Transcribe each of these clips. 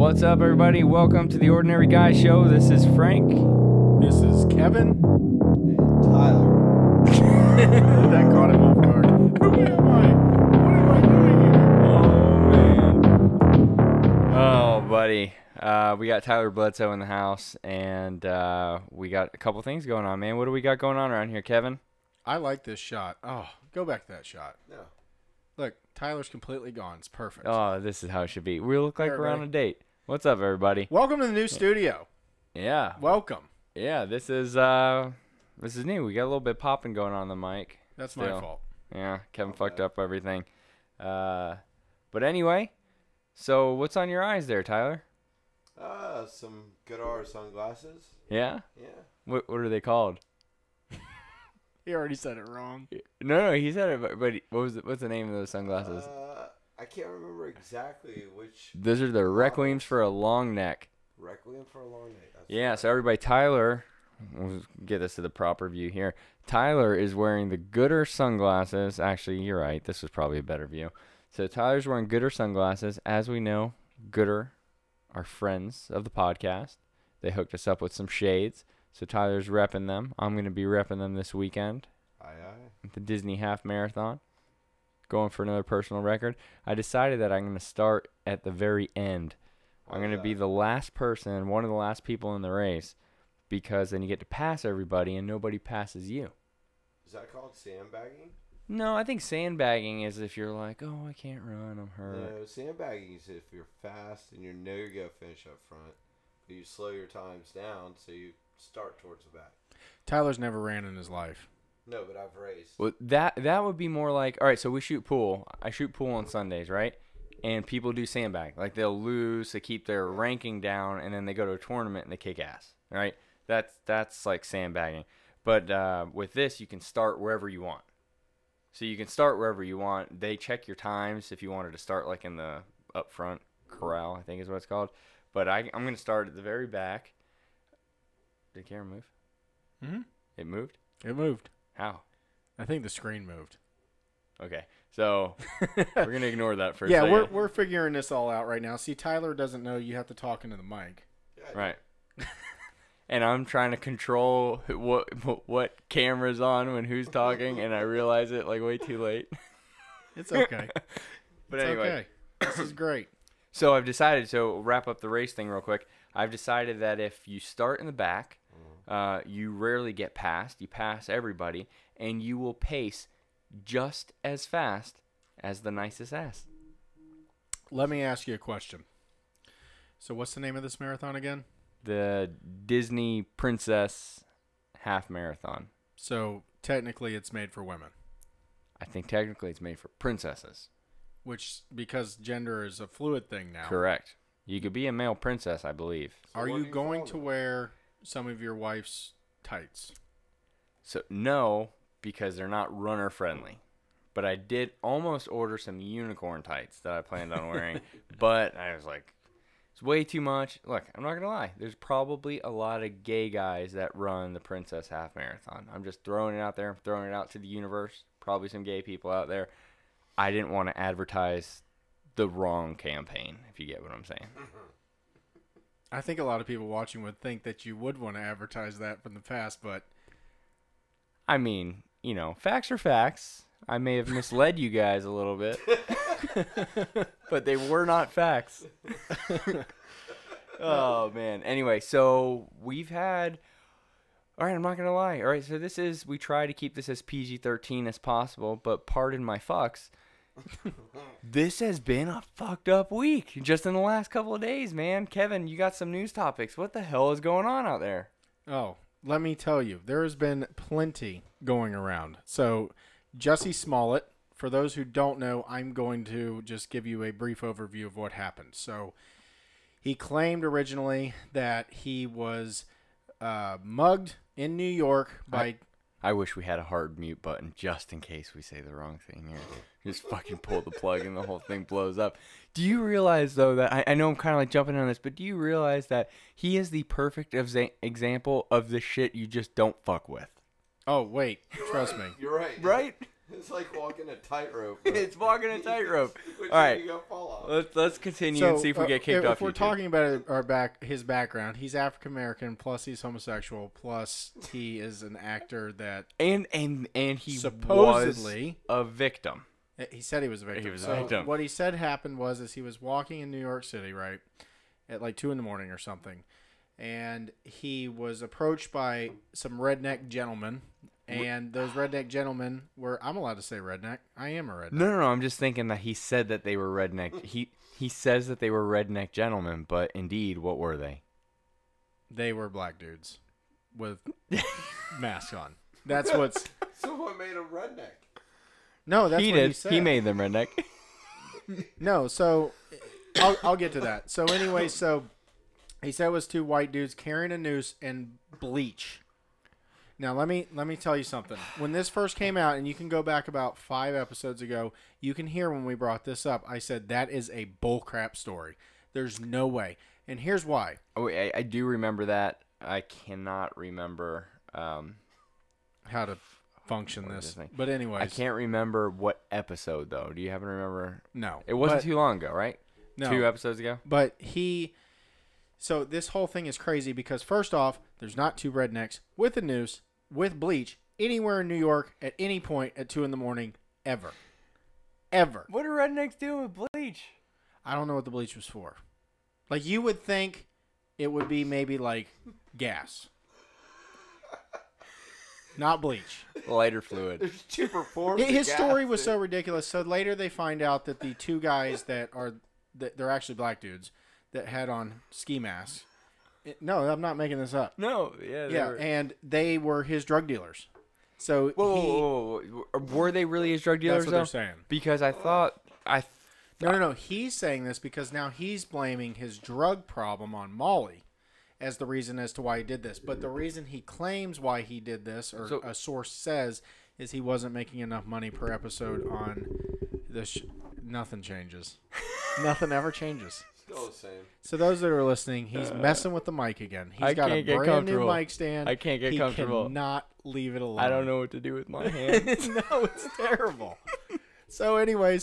What's up, everybody? Welcome to the Ordinary Guy Show. This is Frank. This is Kevin. And Tyler. That caught him off guard. Who am I? What am I doing here? Oh, man. Oh, buddy. We got Tyler Bledsoe in the house, and we got a couple things going on, man. What do we got going on around here, Kevin? I like this shot. Oh, go back to that shot. No. Look, Tyler's completely gone. It's perfect. Oh, this is how it should be. We look like Hey, we're on a date. What's up, everybody? Welcome to the new studio. Yeah. Welcome. Yeah, this is new. We got a little bit popping going on the mic. That's my fault. Yeah, Kevin fucked up everything. But anyway, so what's on your eyes there, Tyler? Some GoodR sunglasses. Yeah? Yeah. What are they called? He already said it wrong. No, he said it, but what's the name of those sunglasses? I can't remember exactly which. Those are the Requiems for a Long Neck. Requiem for a Long Night. Yeah, so everybody, Tyler, we'll get this to the proper view here. Tyler is wearing the GoodR sunglasses. Actually, you're right. This was probably a better view. So Tyler's wearing GoodR sunglasses. As we know, GoodR are friends of the podcast. They hooked us up with some shades. So Tyler's repping them. I'm going to be repping them this weekend. Aye. At the Disney Half Marathon. Going for another personal record. I decided that I'm going to start at the very end. I'm going to be the last person, one of the last people in the race, because then you get to pass everybody and nobody passes you. Is that called sandbagging? No, I think sandbagging is if you're like, oh, I can't run, I'm hurt. No, sandbagging is if you're fast and you know you're going to finish up front. But you slow your times down so you start towards the back. Tyler's never ran in his life. No, but I've raced. Well, that would be more like, all right, so we shoot pool. I shoot pool on Sundays, right? And people do sandbag. Like, they'll lose to keep their ranking down, and then they go to a tournament and they kick ass, right? That's like sandbagging. But with this, you can start wherever you want. So you can start wherever you want. They check your times if you wanted to start, like, in the up front corral, I think is what it's called. But I'm going to start at the very back. Did the camera move? Mm-hmm. It moved? It moved. How? I think the screen moved. Okay, so we're going to ignore that for a second. Yeah, we're figuring this all out right now. See, Tyler doesn't know you have to talk into the mic. Yeah, Right. And I'm trying to control what camera's on when who's talking, and I realize it like way too late. It's okay. But It's anyway. okay. This is great. So I've decided, so wrap up the race thing real quick. I've decided that if you start in the back, you rarely get passed. You pass everybody, and you will pace just as fast as the nicest ass. Let me ask you a question. So what's the name of this marathon again? The Disney Princess Half Marathon. So technically it's made for women, I think technically it's made for princesses. which because gender is a fluid thing now. Correct. You could be a male princess, I believe. So Are what you do going follow? to wear some of your wife's tights? So no, because they're not runner friendly. But I did almost order some unicorn tights that I planned on wearing, but I was like, it's way too much. Look, I'm not gonna lie. There's probably a lot of gay guys that run the Princess Half Marathon. I'm just throwing it out there. I'm throwing it out to the universe. Probably some gay people out there. I didn't want to advertise the wrong campaign, if you get what I'm saying. I think a lot of people watching would think that you would want to advertise that from the past, but I mean, facts are facts. I may have misled you guys a little bit, but they were not facts. Oh, man. Anyway, so we've had... All right, I'm not going to lie. All right, so we try to keep this as PG-13 as possible, but pardon my fucks. This has been a fucked up week just in the last couple of days, man. Kevin, you got some news topics. What the hell is going on out there? oh, let me tell you, there has been plenty going around. So Jussie Smollett, for those who don't know, I'm going to just give you a brief overview of what happened. So he claimed originally that he was mugged in New York by... I wish we had a hard mute button just in case we say the wrong thing here. Just fucking pull the plug and the whole thing blows up. Do you realize, though, that I know I'm kind of like jumping on this, but do you realize that he is the perfect example of the shit you just don't fuck with? Oh, wait. Trust me. You're right. Right? It's like walking a tightrope. It's walking a tightrope. Which All right. you gonna fall off. Let's continue and see if we get kicked off If we're YouTube. talking about his background, he's African American, plus he's homosexual, plus he is an actor that And he supposedly was a victim. he said he was a victim. He was a So victim. what he said happened was he was walking in New York City, right, at like 2 a.m. or something, and he was approached by some redneck gentlemen. And those redneck gentlemen were, I'm allowed to say redneck. I am a redneck. No. I'm just thinking that he said that they were redneck. He says that they were redneck gentlemen, but indeed, what were they? They were black dudes with masks on. That's what's. So what made him redneck? No, that's He what did. he said. He made them redneck. No, so I'll get to that. So anyway, so he said it was 2 white dudes carrying a noose and bleach. Now let me tell you something. When this first came out, and you can go back about 5 episodes ago, you can hear when we brought this up. I said that is a bullcrap story. There's no way, and here's why. Oh, I do remember that. I cannot remember. How to function What this, is this thing? but anyways, I can't remember what episode though. Do you happen to remember? No, It wasn't but- too long ago, right? No. 2 episodes ago. But so this whole thing is crazy because first off, there's not 2 rednecks with a noose, with bleach, anywhere in New York at any point at 2 a.m, ever. Ever. What are rednecks doing with bleach? I don't know what the bleach was for. Like, you would think it would be maybe like gas. Not bleach. Lighter fluid. There's 2 forms. His of story gas. was so ridiculous. So later they find out that the 2 guys that they're actually black dudes that had on ski masks. No, I'm not making this up. No, yeah, Yeah, and they were his drug dealers. So Whoa. Were they really his drug dealers? that's what though? they're saying. Because I thought No. He's saying this because now he's blaming his drug problem on Molly as the reason as to why he did this. But the reason he claims why he did this, or So- a source says, is he wasn't making enough money per episode on the nothing changes. Nothing ever changes. Still the same. So those that are listening, he's messing with the mic again. He's I got a can't get brand new comfortable. mic stand. I can't get he comfortable. He cannot leave it alone. I don't know what to do with my hands. No, it's terrible. So anyway,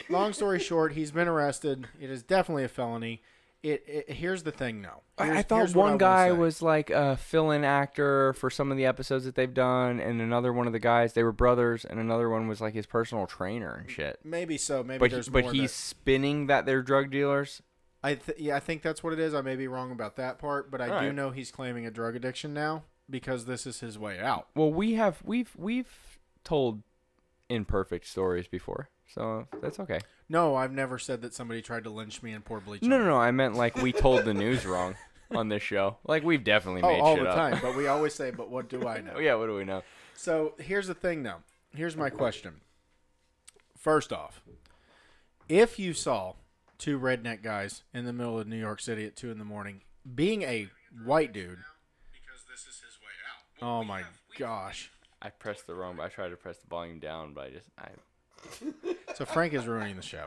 long story short, he's been arrested. It is definitely a felony. Here's the thing, though. I thought Here's what one I wanna guy say. was like a fill-in actor for some of the episodes that they've done, and another one of the guys, they were brothers, and another one was like his personal trainer and shit. Maybe so. Maybe But there's but more. he's spinning that they're drug dealers. I think that's what it is. I may be wrong about that part, but I do Alright. know he's claiming a drug addiction now because this is his way out. Well, we've told imperfect stories before, so that's okay. No, I've never said that somebody tried to lynch me and pour bleach. No, on no, me. no. I meant like we told the news wrong on this show. Like we've definitely made all shit the up. time. But we always say, "But what do I know?" Oh, yeah, what do we know? So here's the thing, though. Here's my question. First off, if you saw 2 redneck guys in the middle of New York City at 2 a.m, being a white dude, because this is his way out. Oh my gosh! I pressed the wrong. I tried to press the volume down, but I So Frank is ruining the show.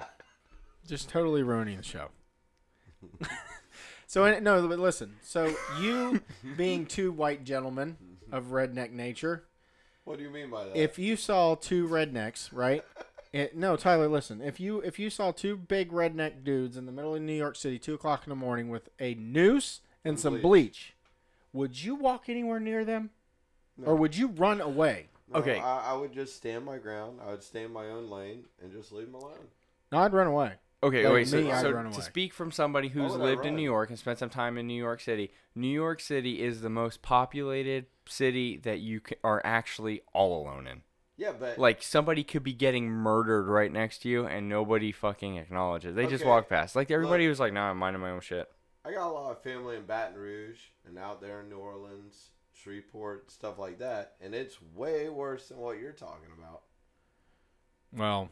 Just totally ruining the show. No, but listen. So you being 2 white gentlemen of redneck nature, What do you mean by that? if you saw 2 rednecks, right? No, Tyler, listen. If you saw 2 big redneck dudes in the middle of New York City, 2:00 in the morning, with a noose and some bleach, would you walk anywhere near them, No. or would you run away? No, Okay. I would just stand my ground. I would stay in my own lane and just leave them alone. No, I'd run away. Okay, Like wait. me, I'd So run to away. speak from somebody who's would I lived in run? New York and spent some time in New York City is the most populated city that you are actually all alone in. Yeah, but Like somebody could be getting murdered right next to you and nobody fucking acknowledges. They just Okay. walk past. Like everybody Look. was like, "Nah, I'm minding my own shit." I got a lot of family in Baton Rouge and out there in New Orleans, Shreveport, stuff like that, and it's way worse than what you're talking about. Well,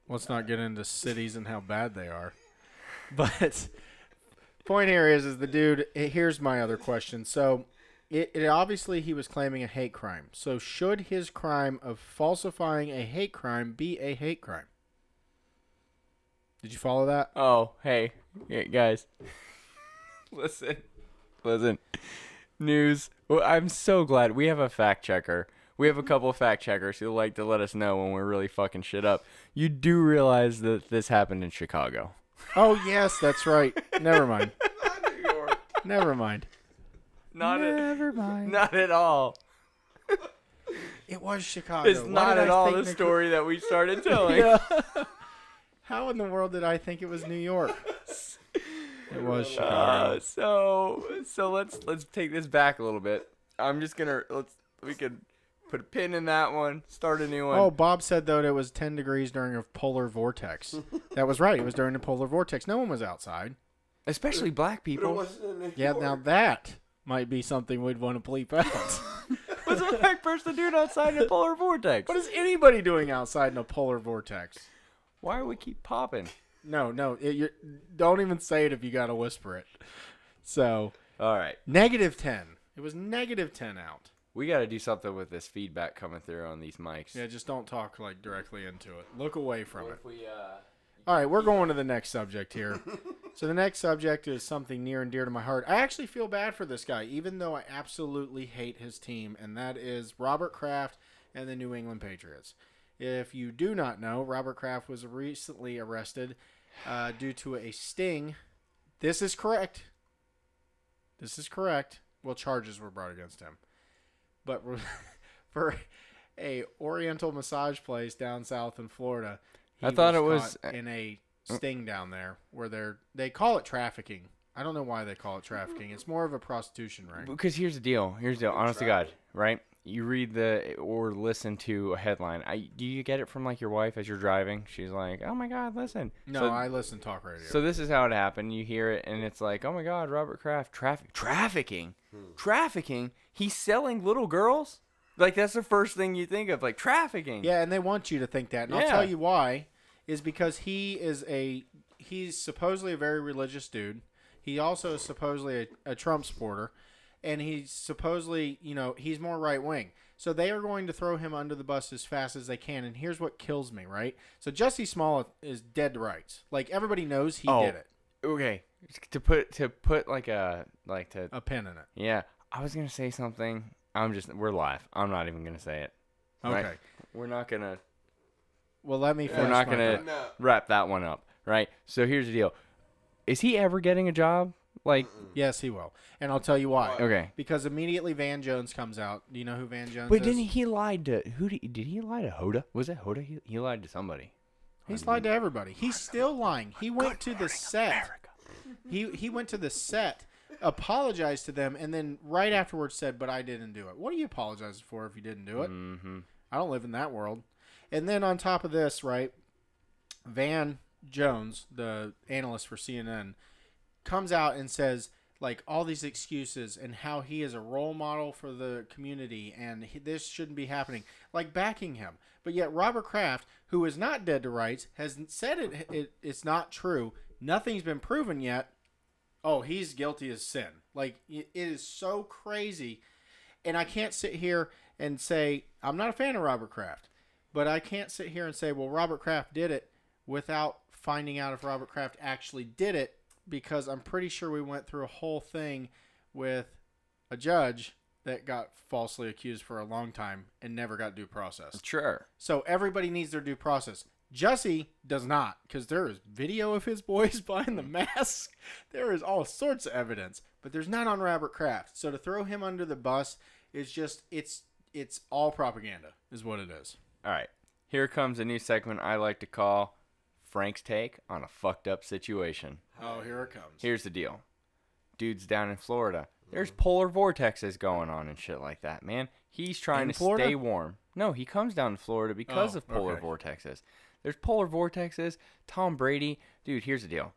let's not get into cities and how bad they are. But point here is the dude. Here's my other question. So, it obviously he was claiming a hate crime. So, should his crime of falsifying a hate crime be a hate crime? Did you follow that? Oh, hey, guys. Listen. News. Well, I'm so glad we have a fact checker. we have a couple of fact checkers who like to let us know when we're really fucking shit up. You do realize that this happened in Chicago. Oh, yes, that's right. Never mind. Not New York. Never mind. Never mind. Not at all. It was Chicago. It's not at all the story that we started telling. Yeah. How in the world did I think it was New York? It was Chicago. So let's take this back a little bit. I'm just gonna we could put a pin in that one. Start a new one. Oh, Bob said though it was 10 degrees during a polar vortex. That was right. It was during the polar vortex. No one was outside. Especially black But it people. wasn't in New Yeah, York. now that might be something we'd want to bleep out. What's a black person doing outside in a polar vortex? What is anybody doing outside in a polar vortex? Why do we keep popping? No, don't even say it if you got to whisper it. So, All right. -10. It was -10 out. We got to do something with this feedback coming through on these mics. Yeah, just don't talk like directly into it. Look away from What it. if we, All right, we're going to the next subject here. So the next subject is something near and dear to my heart. I actually feel bad for this guy, even though I absolutely hate his team, and that is Robert Kraft and the New England Patriots. If you do not know, Robert Kraft was recently arrested due to a sting. This is correct. Well, charges were brought against him. But for a Oriental massage place down south in Florida, I thought it was caught in a sting down there where they call it trafficking. I don't know why they call it trafficking. It's more of a prostitution ring. because here's the deal. Honest to God, right? You read or listen to a headline. Do you get it from like your wife as you're driving? She's like, "Oh my God, listen." No, I listen to talk radio. So this is how it happened. You hear it, and it's like, "Oh my God, Robert Kraft, trafficking. He's selling little girls." Like that's the first thing you think of, like trafficking. Yeah, and they want you to think that. And I'll Yeah. tell you why. Is because he's supposedly a very religious dude. He also is supposedly a Trump supporter. And he's supposedly, he's more right wing. So they are going to throw him under the bus as fast as they can. And here's what kills me, right? So Jussie Smollett is dead to rights. Like everybody knows he did it. Okay. To put like a pin in it. Yeah. I was gonna say something. We're live. I'm not even gonna say it. Okay. Right? We're not gonna. Well, let me finish. We're not my gonna thought. No. wrap that one up, right? So here's the deal: is he ever getting a job? Like, Yes, he will, and I'll tell you why. okay, Because immediately Van Jones comes out. Do you know who Van Jones but is? didn't he lied to who? Did he lie to Hoda? Was it Hoda? He lied to somebody. He's lied to everybody. He's still lying. He went to the set. He went to the set, apologized to them, and then right afterwards said, "But I didn't do it." What are you apologizing for if you didn't do it? Mm-hmm. I don't live in that world. And then on top of this, right, Van Jones, the analyst for CNN, comes out and says like all these excuses and how he is a role model for the community and this shouldn't be happening, like backing him. But yet Robert Kraft, who is not dead to rights, has said it's not true. Nothing's been proven yet. Oh, he's guilty as sin. Like, it is so crazy. And I can't sit here and say, I'm not a fan of Robert Kraft, but I can't sit here and say, well, Robert Kraft did it without finding out if Robert Kraft actually did it, because I'm pretty sure we went through a whole thing with a judge that got falsely accused for a long time and never got due process. Sure. So everybody needs their due process. Jussie does not, because there is video of his boys buying the mask. There is all sorts of evidence, but there's none on Robert Kraft. So to throw him under the bus is just, it's all propaganda is what it is. All right. Here comes a new segment I like to call Frank's Take on a Fucked Up Situation. Oh, here it comes. Here's the deal. Dude's down in Florida. There's polar vortexes going on and shit like that, man. He's trying In to Florida? stay warm. No, he comes down to Florida because of polar okay. vortexes. There's polar vortexes. Tom Brady. Dude, here's the deal.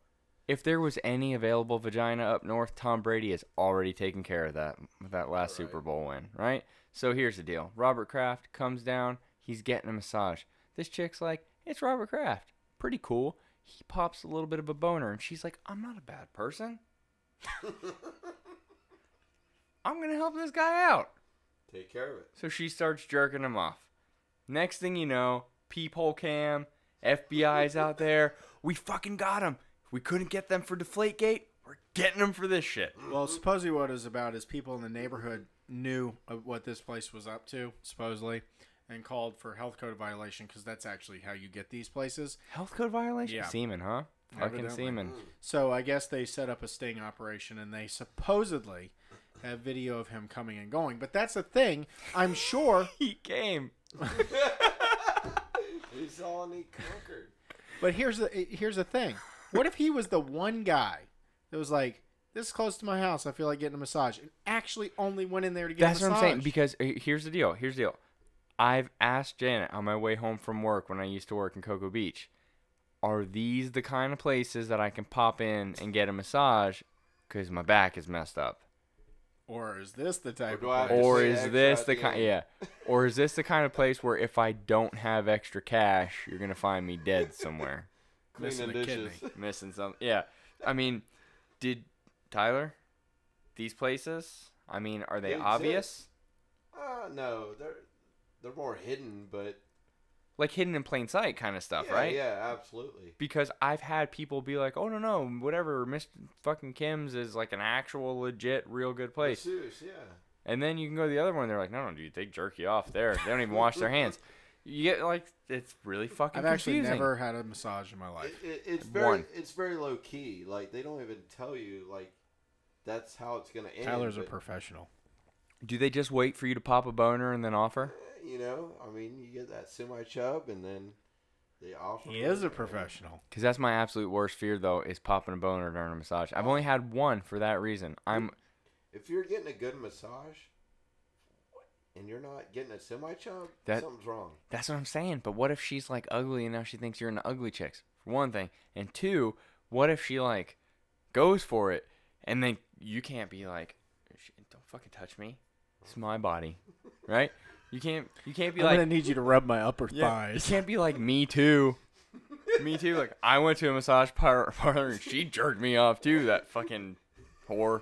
If there was any available vagina up north, Tom Brady has already taken care of that with that last Super Bowl win, right? So here's the deal. Robert Kraft comes down. He's getting a massage. This chick's like, it's Robert Kraft. Pretty cool. He pops a little bit of a boner, and she's like, I'm not a bad person. I'm going to help this guy out. Take care of it. So she starts jerking him off. Next thing you know, peephole cam, FBI's out there. We fucking got him. We couldn't get them for Deflategate. We're getting them for this shit. Well, supposedly what it was about is people in the neighborhood knew of what this place was up to, supposedly, and called for health code violation because that's actually how you get these places. Health code violation? Yeah. Semen, huh? Fucking Evidently. semen. So I guess they set up a sting operation, and they supposedly have video of him coming and going. But that's the thing. I'm sure. He came. He saw and he conquered. But here's the thing. What if he was the one guy that was like, this is close to my house, I feel like getting a massage, and actually only went in there to get a massage? That's what I'm saying. Because here's the deal. I've asked Janet on my way home from work when I used to work in Cocoa Beach, are these the kind of places that I can pop in and get a massage because my back is messed up? Or is this the type Or do I of have to place? Or say is extra this at the the kind? end? Yeah. Or is this the kind of place where if I don't have extra cash, you're gonna find me dead somewhere, Missing Cleaning a kidney. dishes. missing some? Yeah. I mean, did Tyler? These places? I mean, are they They exist. obvious? No, they're more hidden, but Like hidden in plain sight kind of stuff, yeah, right? Yeah, absolutely. Because I've had people be like, "Oh no, whatever, Mr. fucking Kim's is like an actual legit, real good place." Masseuse, yeah. And then you can go to the other one. They're like, "No, dude, they jerk you off there. They don't even wash their hands." You get like, it's really fucking I've actually confusing. never had a massage in my life. It's One. very low key. Like they don't even tell you like that's how it's gonna end. Tyler's a but, professional. Do they just wait for you to pop a boner and then offer? You know, I mean, you get that semi chub, and then they offer. He is a it, professional. Because that's my absolute worst fear, though, is popping a boner during a massage. I've only had one for that reason. If you're getting a good massage, and you're not getting a semi chub, That- something's wrong. That's what I'm saying. But what if she's like ugly and now she thinks you're into ugly chicks? For one thing, and two, what if she like goes for it and then you can't be like, "Don't fucking touch me. It's my body," right? You can't be I'm like, gonna need you to rub my upper yeah, thighs. you can't be like me too. Me too. Like I went to a massage parlor and she jerked me off too. That fucking whore.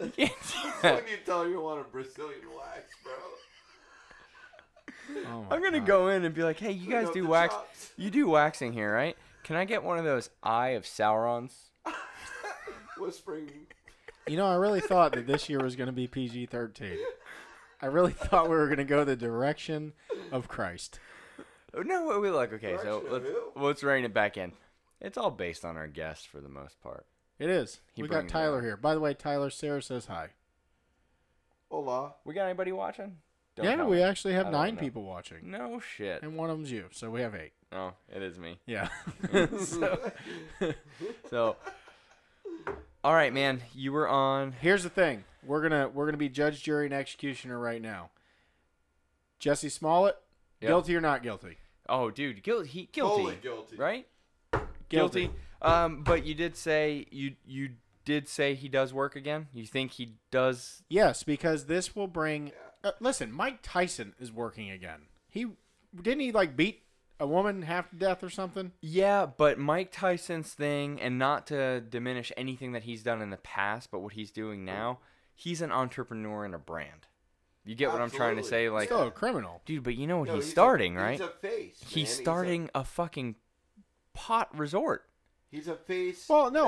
You can't do that. When you tell her you want a Brazilian wax, bro. Oh my I'm gonna God. go in and be like, "Hey, you Clean guys up do the wax? chops. You do waxing here, right? Can I get one of those Eye of Saurons?" Whispering. You know, I really thought that this year was gonna be PG-13. I really thought we were gonna go the direction of Christ. No, we look okay. So Direction of let's rein it back in. It's all based on our guests for the most part. It is. He We got brings it Tyler up. here. By the way, Tyler, Sarah says hi. Hola. We got anybody watching? Don't Yeah, tell we me. actually have I don't 9 know. people watching, No shit. and one of them's you, so we have 8. Oh, it is me. Yeah. So, all right, man. You were on. Here's the thing: we're gonna be judge, jury, and executioner right now. Jussie Smollett, Yep. guilty or not guilty? Oh, dude, guilty. Totally guilty. Right? Guilty. But you did say you did say he does work again. You think he does? Yes, because this will bring. Listen, Mike Tyson is working again. He like beat a woman half to death or something. Yeah, but Mike Tyson's thing, and not to diminish anything that he's done in the past, but what he's doing now, he's an entrepreneur and a brand. You get what I'm trying to say? Like, Still a criminal. dude, but you know what No, he's starting, He's right? a face. Man. He's starting a fucking pot resort. He's a face. Well, no,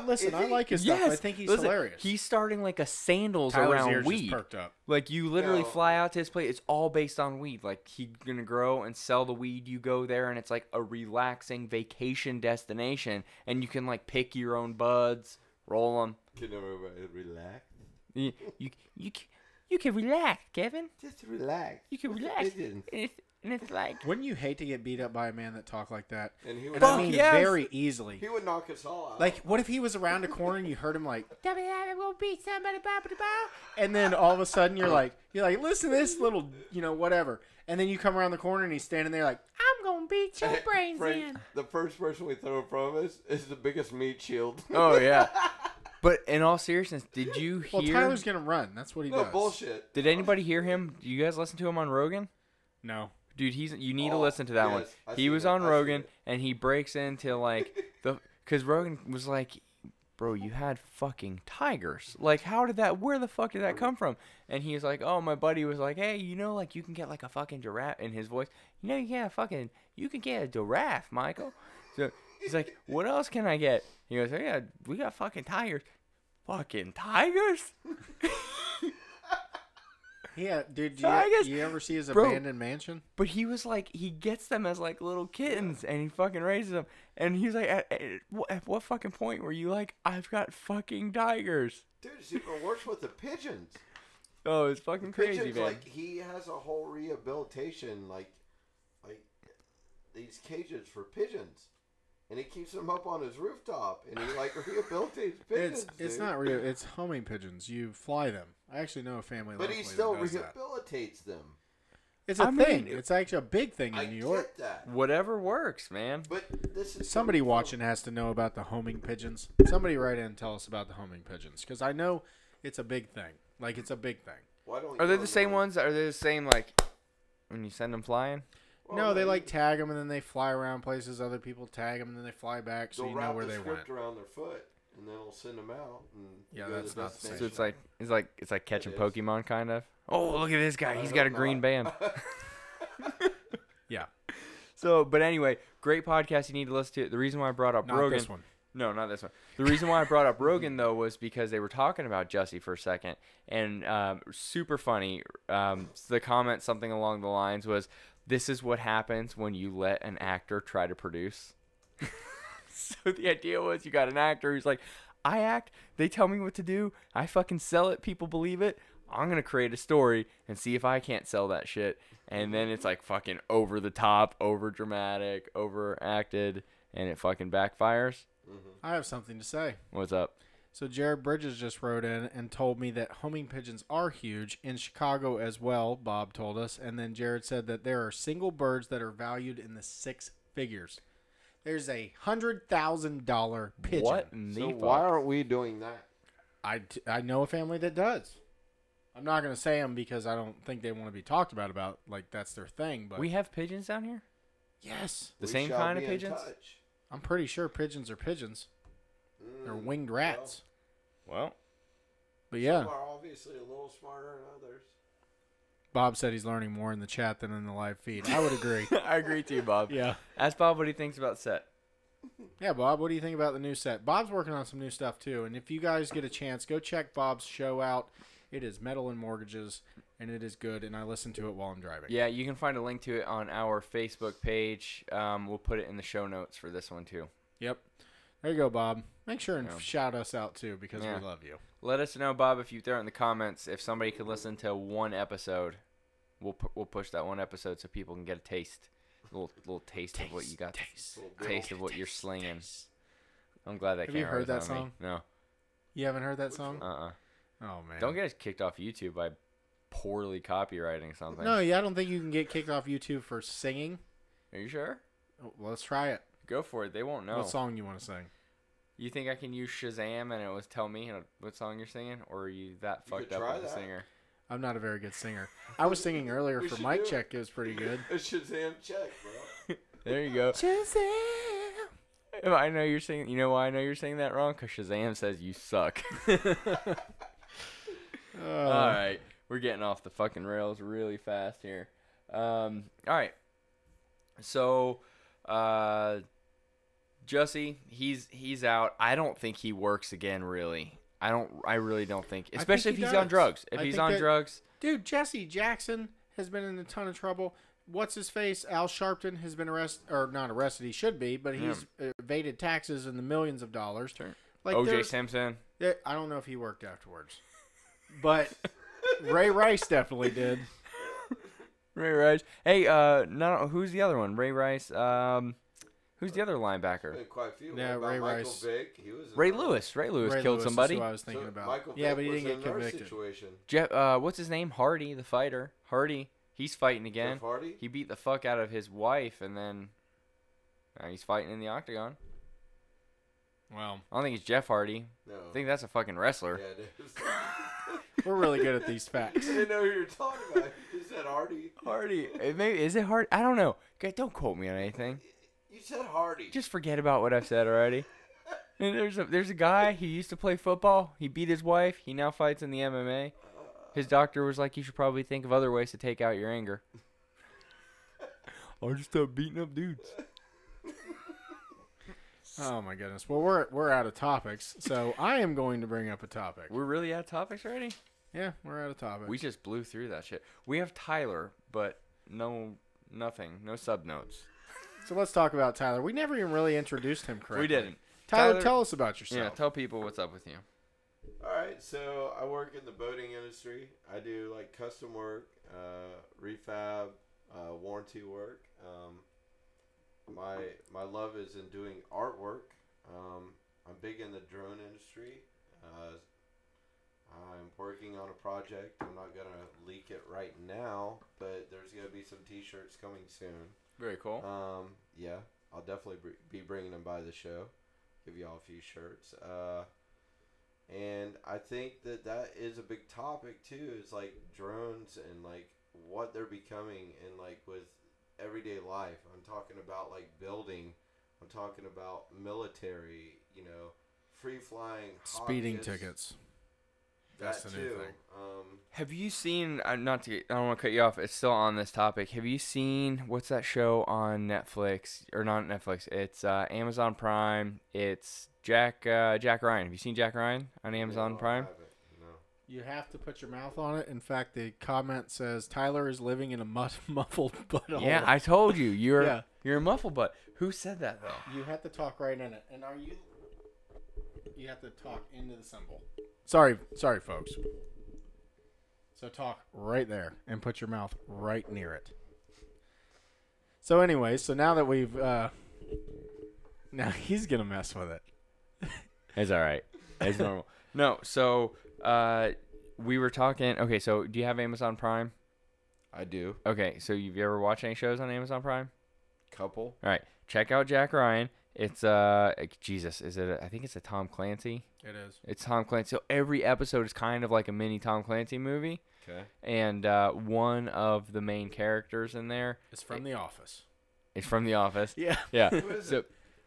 listen. Is I he? like his stuff. I think he's listen, hilarious. He's starting like a sandals Tyler's around ears just weed. perked up. Like you literally No. fly out to his place. It's all based on weed. Like he's gonna grow and sell the weed. You go there and it's like a relaxing vacation destination, and you can like pick your own buds, roll them. Can everybody relax? You can relax, Kevin. Just relax. You can What's the relax. pigeon? And it's like Wouldn't you hate to get beat up by a man that talked like that? And he would, And Fuck I mean yes. very easily. he would knock us all out. Like, what if he was around a corner and you heard him like, I'm gonna beat somebody, and then all of a sudden you're like, listen to this little, whatever, and then you come around the corner and he's standing there like, I'm gonna beat your brains Frank, in. the first person we throw in front of us is the biggest meat shield. oh yeah. But in all seriousness, did you hear? Well, Tyler's gonna run. That's what he No does. bullshit. Did anybody hear him? Do you guys listen to him on Rogan? No. Dude, you need to Oh, listen to that one. yes, I He seen was it, on I seen Rogan it. and he breaks into like because Rogan was like, "Bro, you had fucking tigers. Like, where the fuck did that come from?" And he was like, "Oh, my buddy was like, hey, like you can get like a fucking giraffe." In his voice, you can get a giraffe, Michael. So he's like, "What else can I get?" He goes, "Oh yeah, we got fucking tigers." Fucking tigers? Yeah, dude. So I guess, you ever see his bro, abandoned mansion? But he was like, he gets them as like little kittens, and he fucking raises them. And he's like, at what fucking point were you like, I've got fucking tigers? Dude, it's even worse with the pigeons. Oh, it's fucking crazy, Pigeons, man. like, he has a whole rehabilitation, like these cages for pigeons. And he keeps them up on his rooftop, and he like rehabilitates pigeons. It's not real. It's homing pigeons. You fly them. I actually know a family. But he still rehabilitates them. It's a thing. It's actually a big thing in New York. Get that. Whatever works, man. But this is Somebody watching has to know about the homing pigeons. Somebody write in and tell us about the homing pigeons, because I know it's a big thing. Like, it's a big thing. Why don't Are they the same ones? Are they the same, like, when you send them flying? Well, no, they like tag them and then they fly around places. Other people tag them and then they fly back, so you know where they went. They'll wrap the script around their foot, and then they'll send them out. And yeah, that's not the same. So it's like catching Pokemon, kind of. Oh, look at this guy. He's got a green band. Yeah. So, but anyway, great podcast. You need to listen to it. The reason why I brought up Rogan. Not this one. No, not this one. The reason why I brought up Rogan, though, was because they were talking about Jussie for a second. And super funny. The comment, something along the lines was, this is what happens when you let an actor try to produce. So the idea was you got an actor who's like, I act, they tell me what to do, I fucking sell it, people believe it. I'm going to create a story and see if I can't sell that shit. And then it's like fucking over the top, over dramatic, overacted, and it fucking backfires. I have something to say. What's up? So Jared Bridges just wrote in and told me that homing pigeons are huge in Chicago as well, Bob told us. And then Jared said that there are single birds that are valued in the six figures. There's a $100,000 pigeon. What in the So fuck? why aren't we doing that? I know a family that does. I'm not going to say them because I don't think they want to be talked about like that's their thing. But We have pigeons down here? yes, The We same shall kind of be in pigeons? touch. I'm pretty sure pigeons are pigeons. They're winged rats. Well, But yeah, Some are obviously a little smarter than others. Bob said he's learning more in the chat than in the live feed. I would agree. I agree too, Bob. Yeah. Ask Bob what he thinks about set. Yeah, Bob, what do you think about the new set? Bob's working on some new stuff too, and if you guys get a chance, go check Bob's show out. It is Metal and Mortgages, and it is good, and I listen to it while I'm driving. Yeah, you can find a link to it on our Facebook page. We'll put it in the show notes for this one too. Yep. There you go, Bob. Make sure and Yeah. shout us out too, because Yeah. we love you. Let us know, Bob, if you throw it in the comments. If somebody could listen to one episode, we'll push that one episode so people can get a taste, a little taste of what you got, taste of what you're slinging. I'm glad that Have you came heard right that on me. song? No. You haven't heard that song? Oh man. Don't get us kicked off YouTube by poorly copywriting something. No, yeah, I don't think you can get kicked off YouTube for singing. Are you sure? Well, let's try it. Go for it. They won't know. What song you want to sing? You think I can use Shazam and it was tell me what song you're singing, or are you that You fucked could up try as a that. singer? I'm not a very good singer. I was singing earlier We for should Mic do it. Check. It was pretty good. A Shazam check, bro. There you go. Shazam! I know you're singing. You know why I know you're saying that wrong? Because Shazam says you suck. All right, we're getting off the fucking rails really fast here. All right, so Jussie, he's out. I don't think he works again. Really, I really don't think, especially if he he's on does. drugs. If I he's think on that- drugs, Dude, Jesse Jackson has been in a ton of trouble. What's his face? Al Sharpton has been arrested, or not arrested. He should be, but he's evaded taxes in the millions of dollars. Like O.J. Simpson. I don't know if he worked afterwards, but Ray Rice definitely did. Ray Rice. Hey, no, who's the other one? Ray Rice. Who's the other linebacker? Been quite a few. Yeah, What about Ray Michael Rice. Vick? He was Ray Lewis. Ray Lewis killed Lewis somebody. Is who I was thinking about. Michael Yeah, Vick but he was didn't in get another convicted. Situation. Jeff, what's his name? Hardy, the fighter. Hardy. He's fighting again. Jeff Hardy? He beat the fuck out of his wife, and then he's fighting in the octagon. Wow, I don't think it's Jeff Hardy. No. I think that's a fucking wrestler. Yeah, it is. we're really good at these facts. I didn't know who you were talking about. You said Hardy. Hardy. Maybe is it Hardy? I don't know. Okay, don't quote me on anything. You said Hardy. Just forget about what I've said already. And there's a guy. He used to play football. He beat his wife. He now fights in the MMA. His doctor was like, you should probably think of other ways to take out your anger. I'll just stop beating up dudes. Oh my goodness. Well, we're out of topics, so I am going to bring up a topic. We're really out of topics already? Yeah, we're out of topics. We just blew through that shit. We have Tyler, but nothing, no sub notes. So let's talk about Tyler. We never even really introduced him correctly. We didn't. Tyler, tell us about yourself. Yeah, tell people what's up with you. All right, so I work in the boating industry. I do like custom work, refab, warranty work. My love is in doing artwork. I'm big in the drone industry. I'm working on a project. I'm not gonna leak it right now, but there's gonna be some T-shirts coming soon. Very cool. Yeah, I'll definitely be bringing them by the show. Give y'all a few shirts. And I think that is a big topic too. Is like drones and like what they're becoming and like with everyday life. I'm talking about like building. I'm talking about military. You know, free flying. Speeding tickets. That's That the new too. thing. Have you seen? I don't want to cut you off. It's still on this topic. Have you seen what's that show on Netflix or not Netflix? It's Amazon Prime. It's Jack Ryan. Have you seen Jack Ryan on Amazon Prime? I haven't, no. You have to put your mouth on it. In fact, the comment says Tyler is living in a muffled butthole. Yeah, I told you. Yeah. You're a muffle butt. Who said that though? You have to talk right in it. And you have to talk into the symbol. Sorry, folks. So talk right there and put your mouth right near it. So anyway, now that we've now he's gonna mess with it. It's all right. It's normal. No, so we were talking. Okay, so do you have Amazon Prime? I do. Okay, so you've ever watched any shows on Amazon Prime? Couple. All right, check out Jack Ryan. It's Jesus, is it? I think it's a Tom Clancy. It is. It's Tom Clancy. So every episode is kind of like a mini Tom Clancy movie. Okay. And one of the main characters in there It's from The Office. is from The Office. Yeah. Yeah. Who is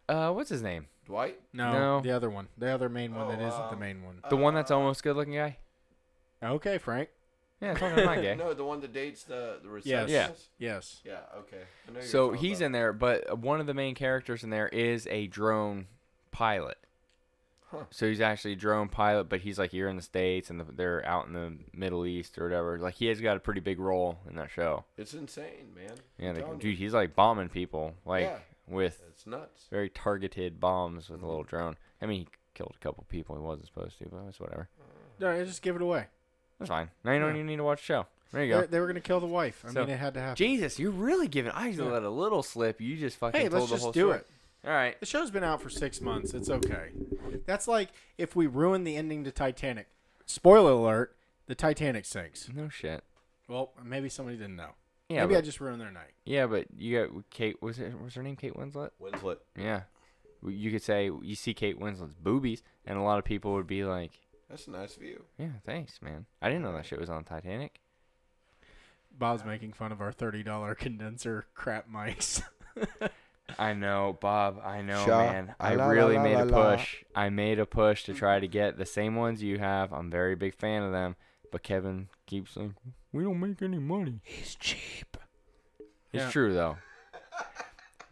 So, what's his name? Dwight? No, No. the other one. The other main one Oh, that isn't the main one. The one that's almost good-looking guy. Okay, Frank. Yeah, it's not my gay. No, the one that dates the Yes. receptionist? Yes. Yeah, okay. I know you're So talking he's about. in there, but one of the main characters in there is a drone pilot. Huh. So he's actually a drone pilot, but he's like here in the States and they're out in the Middle East or whatever. Like he has got a pretty big role in that show. It's insane, man. Yeah, I'm telling dude, you. he's like bombing people like Yeah. with It's nuts. very targeted bombs with a little drone. I mean, he killed a couple people he wasn't supposed to, but it's whatever. No, just give it away. That's fine. Now you don't Yeah. even need to watch the show. There you go. They were going to kill the wife. I So, mean, it had to happen. Jesus, you're really giving. I just Yeah. let a little slip. You just fucking Hey, told let's the just whole do story. it. All right. The show's been out for 6 months. It's okay. That's like if we ruin the ending to Titanic. Spoiler alert, the Titanic sinks. No shit. Well, maybe somebody didn't know. Yeah, maybe I but, just ruined their night. yeah, but you got Kate. Was her name Kate Winslet? Winslet. Yeah. You could say you see Kate Winslet's boobies, and a lot of people would be like, That's a nice view. "Yeah, thanks, man. I didn't know that shit was on Titanic." Bob's making fun of our $30 condenser crap mics. I know, Bob. I know, Sha- man. I la, la, really la, made la, a la. push. I made a push to try to get the same ones you have. I'm a very big fan of them, but Kevin keeps saying, "We don't make any money." He's cheap. It's Yeah. true though.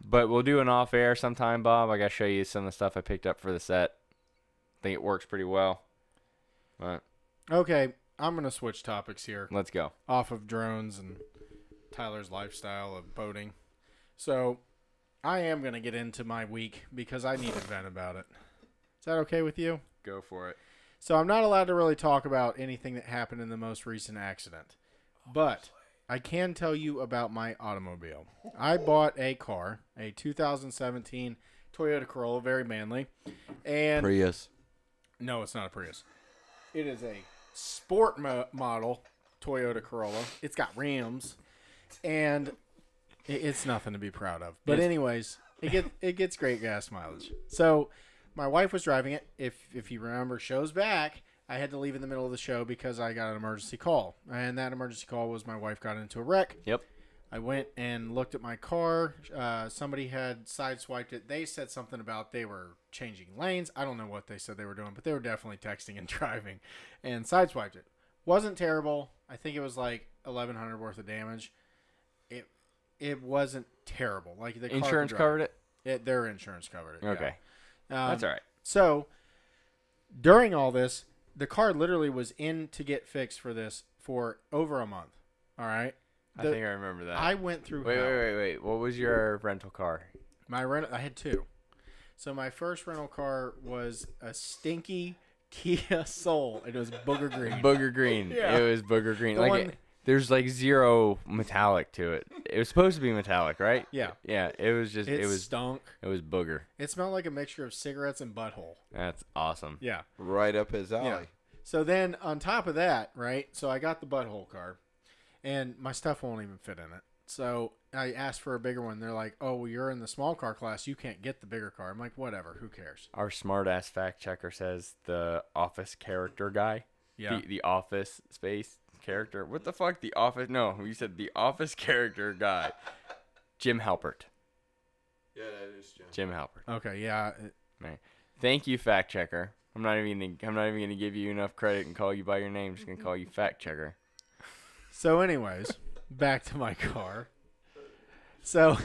But we'll do an off-air sometime, Bob. I gotta show you some of the stuff I picked up for the set. I think it works pretty well. But Okay, I'm going to switch topics here. let's go. Off of drones and Tyler's lifestyle of boating. So, I am going to get into my week because I need to vent about it. Is that okay with you? Go for it. So, I'm not allowed to really talk about anything that happened in the most recent accident. But I can tell you about my automobile. I bought a car, a 2017 Toyota Corolla, very manly. And Prius. no, it's not a Prius. It is a sport model Toyota Corolla. It's got rims, and it's nothing to be proud of. But anyways, it gets great gas mileage. So my wife was driving it. If you remember, shows back, I had to leave in the middle of the show because I got an emergency call, and that emergency call was my wife got into a wreck. Yep. I went and looked at my car. Somebody had sideswiped it. They said something about they were changing lanes. I don't know what they said they were doing, but they were definitely texting and driving and sideswiped it. Wasn't terrible. I think it was like $1,100 worth of damage. It wasn't terrible. Like the car Insurance could covered it? drive. Their insurance covered it. Okay. Yeah. That's all right. So during all this, the car literally was in to get fixed for this for over a month. All right. I think I remember that. I went through. Wait. What was your rental car? I had 2. So my first rental car was a stinky Kia Soul. It was booger green. Booger green. Yeah. It was booger green. The one- There's like zero metallic to it. It was supposed to be metallic, right? Yeah. Yeah. It was just. It was stunk. It was booger. It smelled like a mixture of cigarettes and butthole. That's awesome. Yeah. Right up his alley. Yeah. So then on top of that, right? So I got the butthole car, and my stuff won't even fit in it. So I asked for a bigger one. They're like, "Oh, well, you're in the small car class. You can't get the bigger car." I'm like, "Whatever. Who cares?" Our smart ass fact checker says the office character guy. Yeah. The office space character. What the fuck? The office? No, you said the office character guy. Jim Halpert. Yeah, that is Jim. Jim Halpert. Okay. Yeah. Man. Thank you, fact checker. I'm not even gonna give you enough credit and call you by your name. I'm just gonna call you fact checker. So, anyways, back to my car. So,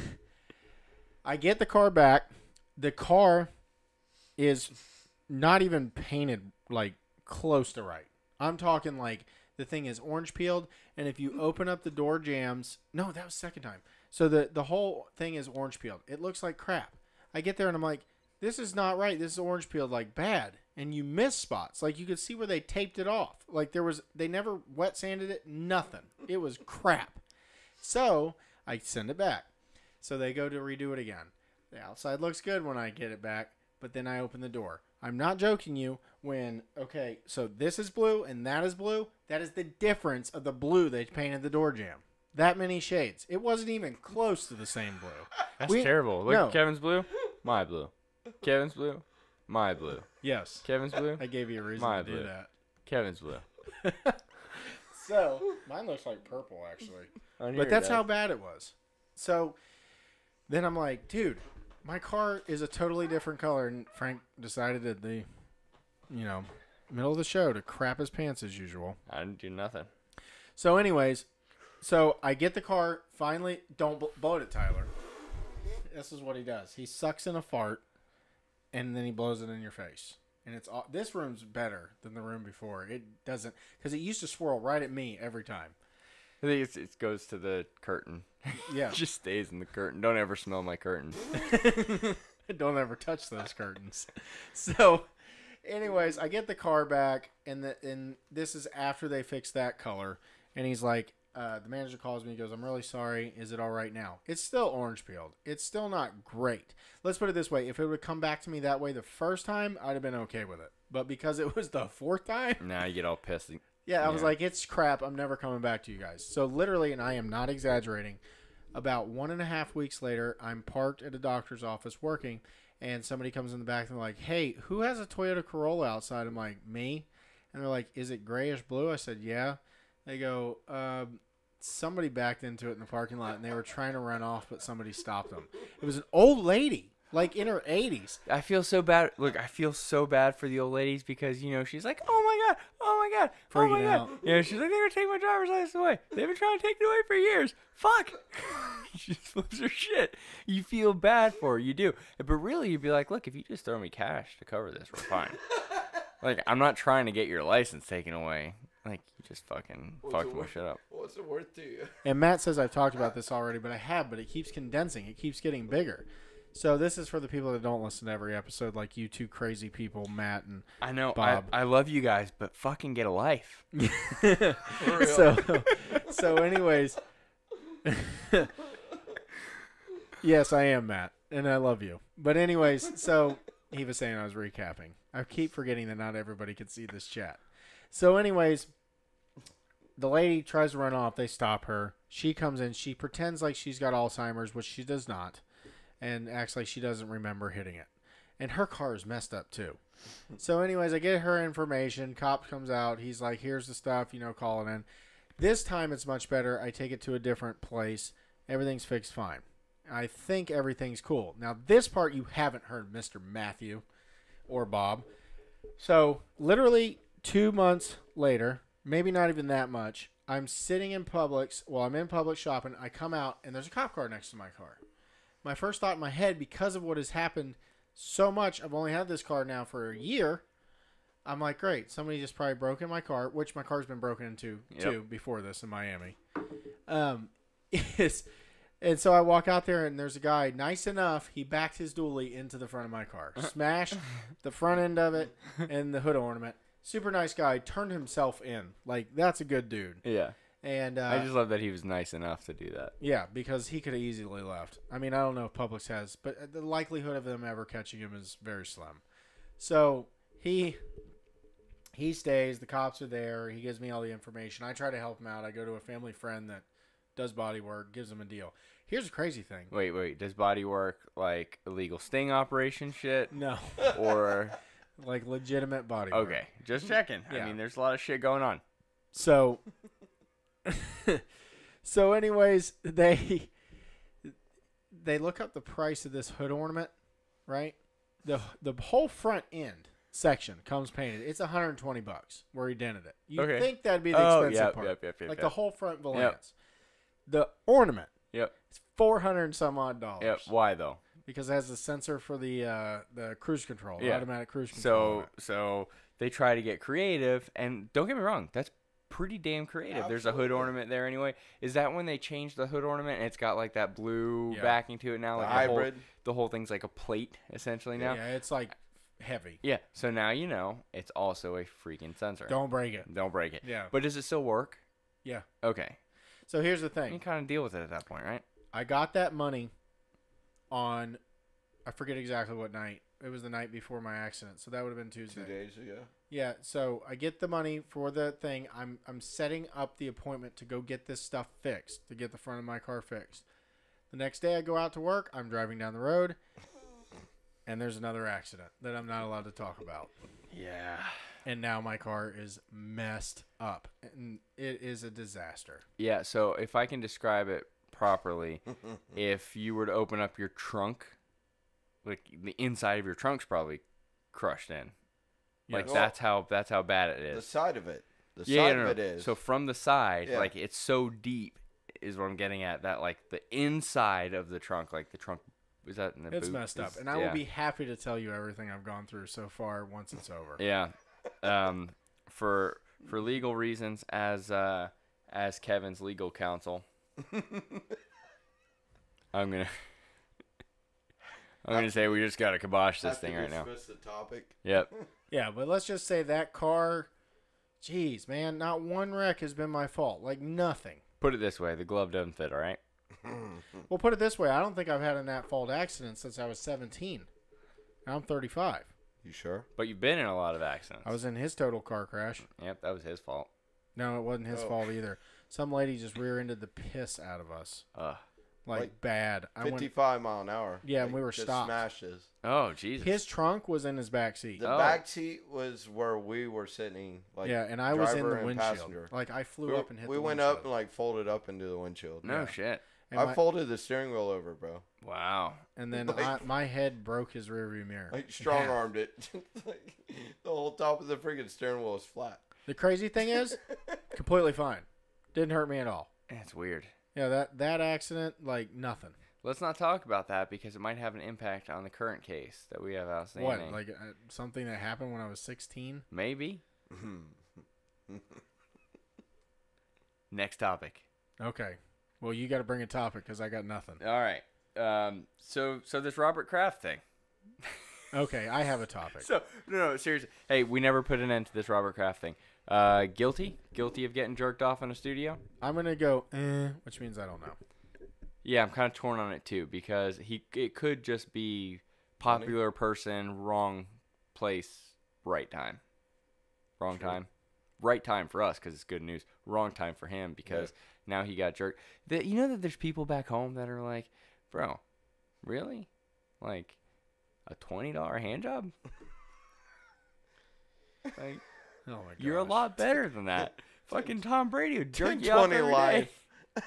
I get the car back. The car is not even painted like close to right. I'm talking like the thing is orange peeled, and if you open up the door jambs, no, that was the second time. So the whole thing is orange peeled. It looks like crap. I get there and I'm like, this is not right. This is orange peeled like bad. And you miss spots. Like you could see where they taped it off. Like they never wet sanded it, nothing. It was crap. So I send it back. So they go to redo it again. The outside looks good when I get it back, but then I open the door. I'm not joking you okay, so this is blue and that is blue. That is the difference of the blue they painted the door jamb. That many shades. It wasn't even close to the same blue. That's terrible. Look, no. Kevin's blue, my blue. Kevin's blue, my blue. Yes. Kevin's blue, I gave you a reason my to blue. do that. Kevin's blue. So, mine looks like purple actually. On But here, that's Dad. how bad it was. So, then I'm like, dude, my car is a totally different color. And Frank decided at the, middle of the show to crap his pants as usual. I didn't do nothing. So, anyways, I get the car. Finally, don't blow it, Tyler. This is what he does. He sucks in a fart, and then he blows it in your face. And this room's better than the room before. It doesn't, because it used to swirl right at me every time. I think it goes to the curtain. Yeah. It just stays in the curtain. Don't ever smell my curtains. Don't ever touch those curtains. So, anyways, I get the car back, and this is after they fixed that color. And he's like, the manager calls me. He goes, "I'm really sorry. Is it all right now?" It's still orange peeled. It's still not great. Let's put it this way. If it would come back to me that way the first time, I'd have been okay with it. But because it was the fourth time, Now you get all pissed. yeah, I was like, it's crap. I'm never coming back to you guys. So literally, and I am not exaggerating, about 1.5 weeks later, I'm parked at a doctor's office working, and somebody comes in the back and they're like, "Hey, who has a Toyota Corolla outside?" I'm like, "Me." And they're like, "Is it grayish blue?" I said, "Yeah." They go, somebody backed into it in the parking lot, and they were trying to run off, but somebody stopped them. It was an old lady, like in her 80s. I feel so bad. Look, I feel so bad for the old ladies because, she's like, oh my God, oh my God, oh my Freaking God. out. She's like, they're going to take my driver's license away. They've been trying to take it away for years. Fuck. She just flips her shit. You feel bad for her. You do. But really, you'd be like, look, if you just throw me cash to cover this, we're fine. Like, I'm not trying to get your license taken away. Like, you just fucking fucked my shit up. What's it worth to you? And Matt says I've talked about this already, but I have, but it keeps condensing. It keeps getting bigger. So this is for the people that don't listen to every episode, like you two crazy people, Matt and I know. Bob. I love you guys, but fucking get a life. So anyways, yes, I am Matt, and I love you. But anyways, so he was saying I was recapping. I keep forgetting that not everybody can see this chat. So anyways, the lady tries to run off. They stop her. She comes in. She pretends like she's got Alzheimer's, which she does not, and acts like she doesn't remember hitting it. And her car is messed up too. So anyways, I get her information. Cop comes out. He's like, here's the stuff, call it in. This time it's much better. I take it to a different place. Everything's fixed fine. I think everything's cool. Now, this part you haven't heard Mr. Matthew or Bob. So literally 2 months later, maybe not even that much, I'm sitting in Publix. Well, I'm in Publix shopping. I come out, and there's a cop car next to my car. My first thought in my head, because of what has happened so much, I've only had this car now for a year, I'm like, great. Somebody just probably broke in my car, which my car's been broken into too Yep. before this in Miami. Is and so I walk out there and there's a guy nice enough. He backed his dually into the front of my car, smashed the front end of it and the hood ornament. Super nice guy. Turned himself in. Like that's a good dude. Yeah. And I just love that he was nice enough to do that. yeah, because he could have easily left. I mean, I don't know if Publix has, but the likelihood of them ever catching him is very slim. So he stays. The cops are there. He gives me all the information. I try to help him out. I go to a family friend that does body work, gives him a deal. Here's the crazy thing. Wait. Does body work like illegal sting operation shit? No, Or like legitimate body work. okay, just checking. Yeah. I mean, there's a lot of shit going on. So, so anyways, they look up the price of this hood ornament, right? The whole front end section comes painted. It's $120 where he dented it. You Okay. think that'd be the expensive part? Yep. Like the whole front valance. The ornament. Yep. It's $400 and some odd dollars. Yep. Why though? Because it has a sensor for the cruise control, Yeah. automatic cruise control. So they try to get creative, and don't get me wrong, that's pretty damn creative. There's a hood Absolutely. ornament there anyway. Is that when they changed the hood ornament and it's got like that blue Yeah. backing to it now? The Like hybrid. The whole thing's like a plate essentially now. Yeah, it's like heavy. Yeah. So now you know it's also a freaking sensor. Don't break it. Don't break it. Yeah. But does it still work? Yeah. Okay. So here's the You thing. can kind of deal with it at that point, right? I got that money on, I forget exactly what night. It was the night before my accident, so that would have been Tuesday. 2 days ago. Yeah, so I get the money for the thing. I'm setting up the appointment to go get this stuff fixed, to get the front of my car fixed. The next day I go out to work. I'm driving down the road, and there's another accident that I'm not allowed to talk about. Yeah. And now my car is messed up, and it is a disaster. Yeah. So if I can describe it properly, if you were to open up your trunk, like the inside of your trunk's probably crushed in. Like Yes. that's how bad it The is. side of it. The Yeah, side no, of no. it is. So from the side, Yeah. like it's so deep, is what I'm getting at. That like the inside of the trunk, like the trunk, is that in the It's boot? messed up, Is- and I yeah. will be happy to tell you everything I've gone through so far once it's over. Yeah. For legal reasons, as Kevin's legal counsel, I'm gonna say we just gotta kibosh this Have to thing right now. dismiss the topic. Yep. Yeah, but let's just say that car, geez, man, not one wreck has been my fault. Like nothing. Put it this way: the glove doesn't fit. All right. Well, put it this way: I don't think I've had an at-fault accident since I was 17. Now I'm 35. You sure? But you've been in a lot of accidents. I was in his total car crash. Yep, that was his fault. No, it wasn't his fault either. Some lady just rear-ended the piss out of us. Like bad. I went. 55 mile an hour. Yeah, and we were just stopped. Smashes. Oh Jesus. His trunk was in his back seat. The Oh. back seat was where we were sitting. Like yeah, and I was in driver the and windshield. passenger. Like I flew up and hit we the went windshield. up and like folded up into the windshield. No Yeah. shit. And I my- folded the steering wheel over, bro. Wow. And then Like- my head broke his rearview mirror. Like strong armed it. Like, the whole top of the freaking steering wheel was flat. The crazy thing is, completely fine. Didn't hurt me at all. That's weird. Yeah, that accident, like nothing. Let's not talk about that because it might have an impact on the current case that we have outstanding. What, like something that happened when I was 16? Maybe. Next topic. Okay. Well, you got to bring a topic because I got nothing. All right. So this Robert Kraft thing. Okay, I have a topic. So no, seriously. Hey, we never put an end to this Robert Kraft thing. Guilty of getting jerked off in a studio. I'm gonna go, which means I don't know. Yeah, I'm kind of torn on it too because it could just be popular person, wrong place, right time. Wrong time. Right time for us because it's good news. Wrong time for him because now he got jerked. You know that there's people back home that are like, bro, really? Like a $20 hand job? Like, Oh my god. you're a lot better than that. Fucking Tom Brady would jerk you off 20 every life. day.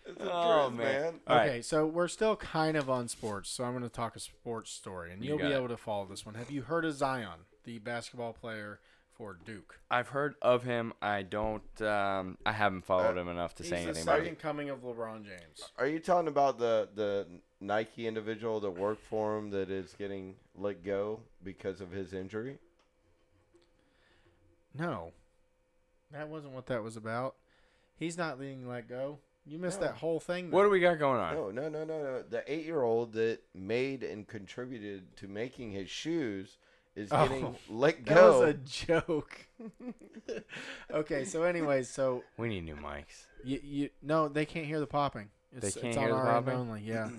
It's the Oh, truth, man. man. All Okay, right. so we're still kind of on sports, so I'm going to talk a sports story, and You you'll be got it. able to follow this one. Have you heard of Zion, the basketball player for Duke. I've heard of him. I don't. I haven't followed him enough to say anything He's about the it. second coming of LeBron James. Are you talking about the Nike individual that worked for him that is getting let go because of his injury? No, that wasn't what that was about. He's not being let go. You missed that whole thing. What do we got going on? No. The 8-year-old that made and contributed to making his shoes is getting let go. That was a joke. Okay, so anyways, so We need new mics. no, they can't hear the popping. They can't it's hear on the our end popping? only, yeah.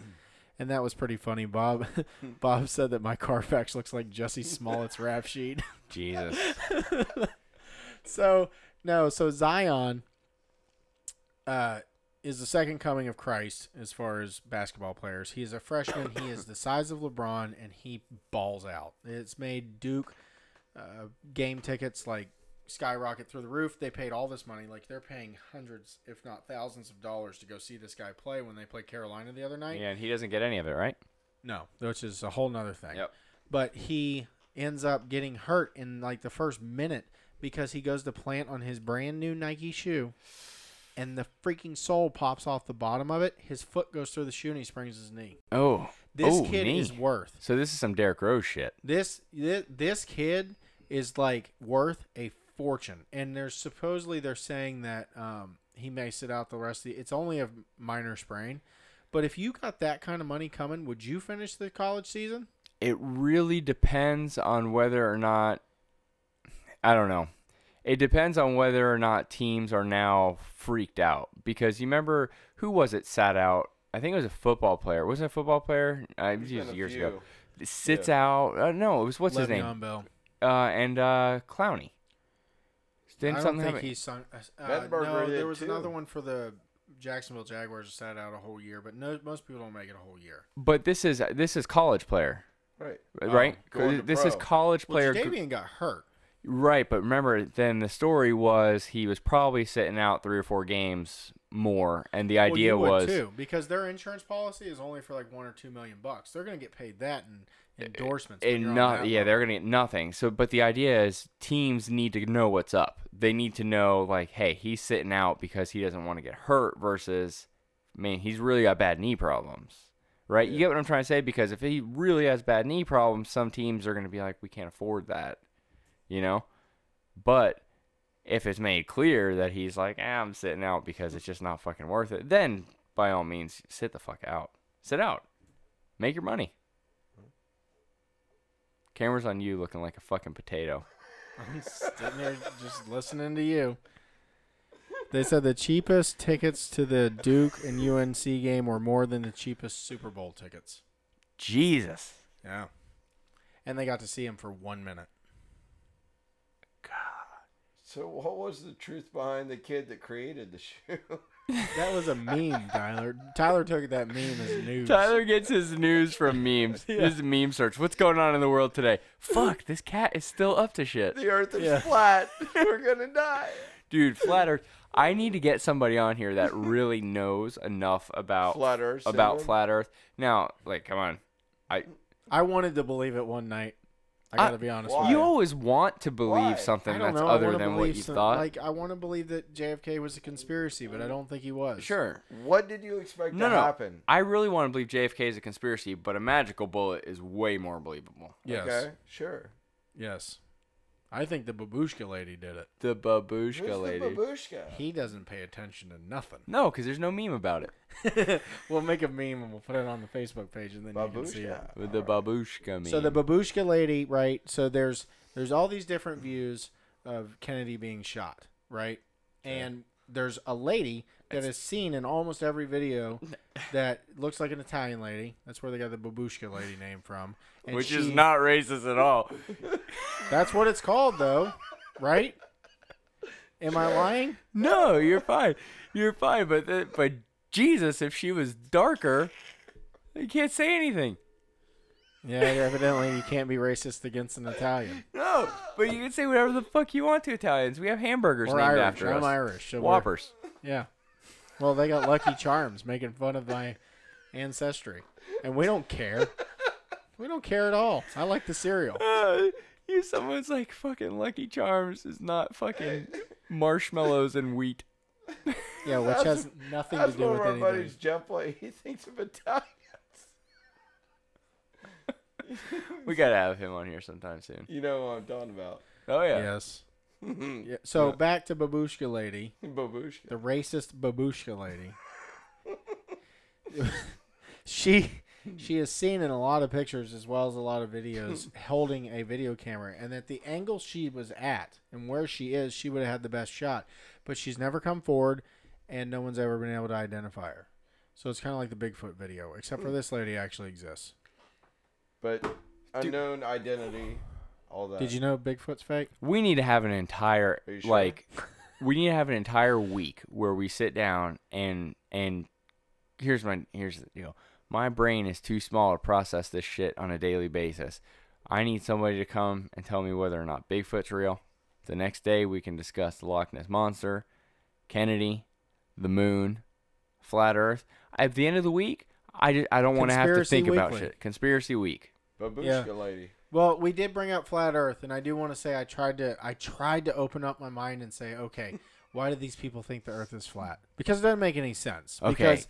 And that was pretty funny. Bob said that my Carfax looks like Jussie Smollett's rap sheet. Jesus. So Zion is the second coming of Christ as far as basketball players. He is a freshman. He is the size of LeBron, and he balls out. It's made Duke game tickets like skyrocket through the roof. They paid all this money. Like, they're paying hundreds, if not thousands of dollars to go see this guy play when they played Carolina the other night. Yeah, and he doesn't get any of it, right? No, which is a whole nother thing. Yep. But he ends up getting hurt in like the first minute because he goes to plant on his brand new Nike shoe, and the freaking sole pops off the bottom of it. His foot goes through the shoe, and he sprains his knee. This kid knee. is worth. So this is some Derrick Rose shit. This kid is like worth a fortune, and they're saying that he may sit out the rest of the. It's only a minor sprain, but if you got that kind of money coming, would you finish the college season? It really depends on whether or not. I don't know. It depends on whether or not teams are now freaked out. Because you remember, who was it sat out? I think it was a football player. Was it a football player? It was years ago. Sits out. No, it was, what's his name? Le'Veon Bell. And Clowney. Didn't I don't something think happen? he's sung. Vettenberger No, did there was too. another one for the Jacksonville Jaguars that sat out a whole year, but no, most people don't make it a whole year. But this is college player. Right. Right? going to This pro. is college Well, player. Jadeveon got hurt. Right, but remember, then the story was he was probably sitting out 3 or 4 games more, and the idea you would was too, because their insurance policy is only for like $1 or $2 million. They're going to get paid that in endorsements. when you're on that yeah, level. they're gonna get nothing. So, but the idea is teams need to know what's up. They need to know, like, hey, he's sitting out because he doesn't want to get hurt. Versus, I mean, he's really got bad knee problems, right? Yeah. You get what I'm trying to say? Because if he really has bad knee problems, some teams are gonna be like, we can't afford that, you know. But if it's made clear that he's like, I'm sitting out because it's just not fucking worth it, then by all means, sit the fuck out. Sit out. Make your money. Camera's on you looking like a fucking potato. I'm sitting there just listening to you. They said the cheapest tickets to the Duke and UNC game were more than the cheapest Super Bowl tickets. Jesus. Yeah. And they got to see him for 1 minute. So what was the truth behind the kid that created the shoe? That was a meme, Tyler. Tyler took that meme as news. Tyler gets his news from memes. Yeah. His meme search. What's going on in the world today? Fuck, this cat is still up to shit. The earth is Yeah. flat. We're going to die. Dude, flat earth. I need to get somebody on here that really knows enough about Flat Earth about syndrome? flat earth. Now, like, come on. I wanted to believe it one night. I got to be honest why? with You you. always want to believe Why? something I don't that's know. I other wanna than what believe you some- thought. Like, I want to believe that JFK was a conspiracy, but I don't think he was. Sure. What did you expect No, to no. happen? I really want to believe JFK is a conspiracy, but a magical bullet is way more believable. Yes. Okay, sure. Yes. I think the babushka lady did it. The babushka Who's lady. the babushka? He doesn't pay attention to nothing. No, because there's no meme about it. We'll make a meme and we'll put it on the Facebook page, and then you can see it. Babushka. With the babushka meme. So the babushka lady, right? So there's all these different views of Kennedy being shot, right? And there's a lady that is seen in almost every video that looks like an Italian lady. That's where they got the babushka lady name from. And Which is she- not racist at all. That's what it's called, though, right? Am I lying? No, you're fine. You're fine. But Jesus, if she was darker, you can't say anything. Yeah, evidently you can't be racist against an Italian. No, but you can say whatever the fuck you want to Italians. We have hamburgers Or named Irish. after I'm us. Irish. So we're- Whoppers. Yeah. Well, they got Lucky Charms making fun of my ancestry. And we don't care. We don't care at all. I like the cereal. Someone's like, fucking Lucky Charms is not fucking marshmallows and wheat. Yeah, which has nothing to do with That's one of our anything. buddies, Jeff Play. He thinks of Italians. We gotta have him on here sometime soon. You know what I'm talking about. Oh yeah. Yes. Yeah. So back to Babushka Lady. Babushka. The racist Babushka Lady. She is seen in a lot of pictures as well as a lot of videos holding a video camera, and at the angle she was at and where she is, she would have had the best shot. But she's never come forward, and no one's ever been able to identify her. So it's kind of like the Bigfoot video, except for this lady actually exists. But unknown identity, all that. Did you know Bigfoot's fake? We need to have an entire Are you sure? like we need to have an entire week where we sit down and here's the deal. My brain is too small to process this shit on a daily basis. I need somebody to come and tell me whether or not Bigfoot's real. The next day we can discuss the Loch Ness Monster, Kennedy, the moon, flat Earth. At the end of the week, I don't want to have to think about shit. Conspiracy week. Babushka Lady. Well, we did bring up flat Earth, and I do want to say I tried to open up my mind and say, okay, why do these people think the Earth is flat? Because it doesn't make any sense. Okay.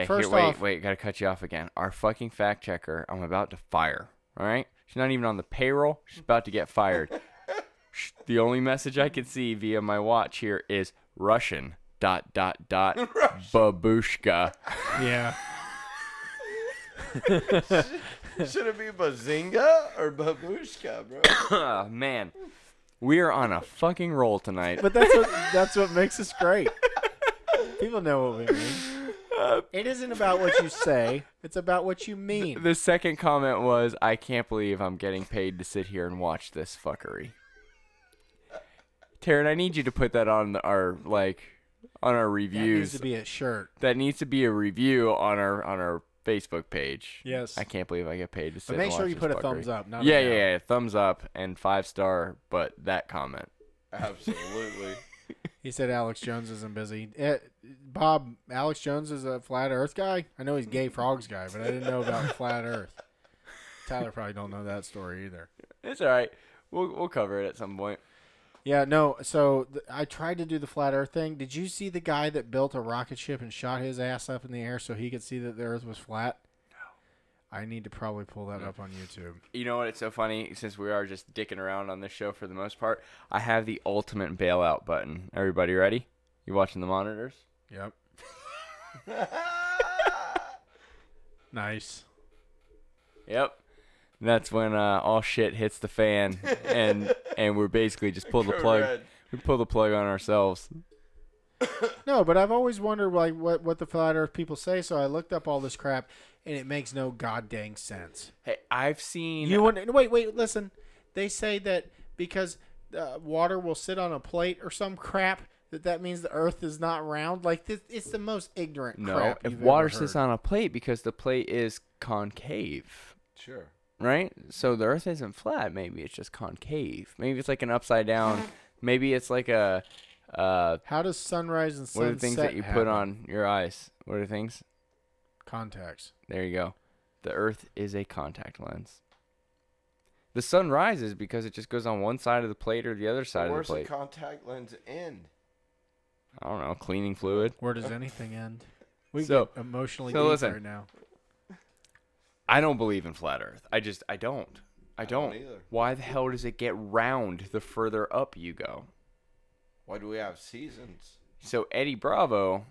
First Here, off, wait, gotta cut you off again. Our fucking fact checker, I'm about to fire. All right, she's not even on the payroll. She's about to get fired. The only message I can see via my watch here is Russian ... babushka. Yeah. Should it be Bazinga or Babushka, bro? Oh, man, we are on a fucking roll tonight. But that's what makes us great. People know what we mean. It isn't about what you say. It's about what you mean. The second comment was, I can't believe I'm getting paid to sit here and watch this fuckery. Taryn, I need you to put that on our reviews. That needs to be a shirt. That needs to be a review on our Facebook page. Yes. I can't believe I get paid to sit But make and sure watch you this put a fuckery. thumbs up. Not Yeah, a down. yeah, thumbs up and 5-star, but that comment. Absolutely. He said Alex Jones isn't busy. Bob, Alex Jones is a flat Earth guy? I know he's gay frogs guy, but I didn't know about flat Earth. Tyler probably don't know that story either. It's all right. We'll cover it at some point. Yeah, no, so I tried to do the flat Earth thing. Did you see the guy that built a rocket ship and shot his ass up in the air so he could see that the Earth was flat? No. I need to probably pull that up on YouTube. You know what? It's so funny. Since we are just dicking around on this show for the most part, I have the ultimate bailout button. Everybody ready? You watching the monitors? Yep. Nice. Yep. That's when all shit hits the fan, and we're basically just pull the plug. Red. We pull the plug on ourselves. No, but I've always wondered like what the flat Earth people say, so I looked up all this crap, and it makes no goddamn sense. Hey, I've seen. Wait, listen. They say that because water will sit on a plate or some crap, that means the Earth is not round. Like this, it's the most ignorant crap. If you've water ever sits heard. on a plate because the plate is concave, Sure. right? So the Earth isn't flat. Maybe it's just concave. Maybe it's like an upside down. Maybe it's like a. How does sunrise and sunset What are the things that you put happen? on your eyes? What are the things? Contacts. There you go. The Earth is a contact lens. The sun rises because it just goes on one side of the plate or the other side of the Where's the plate. contact lens end? I don't know. Cleaning fluid. Where does anything end? We So- get emotionally so deep listen. right now. I don't believe in flat Earth. I don't. I don't don't. either. Why the hell does it get round the further up you go? Why do we have seasons? So Eddie Bravo,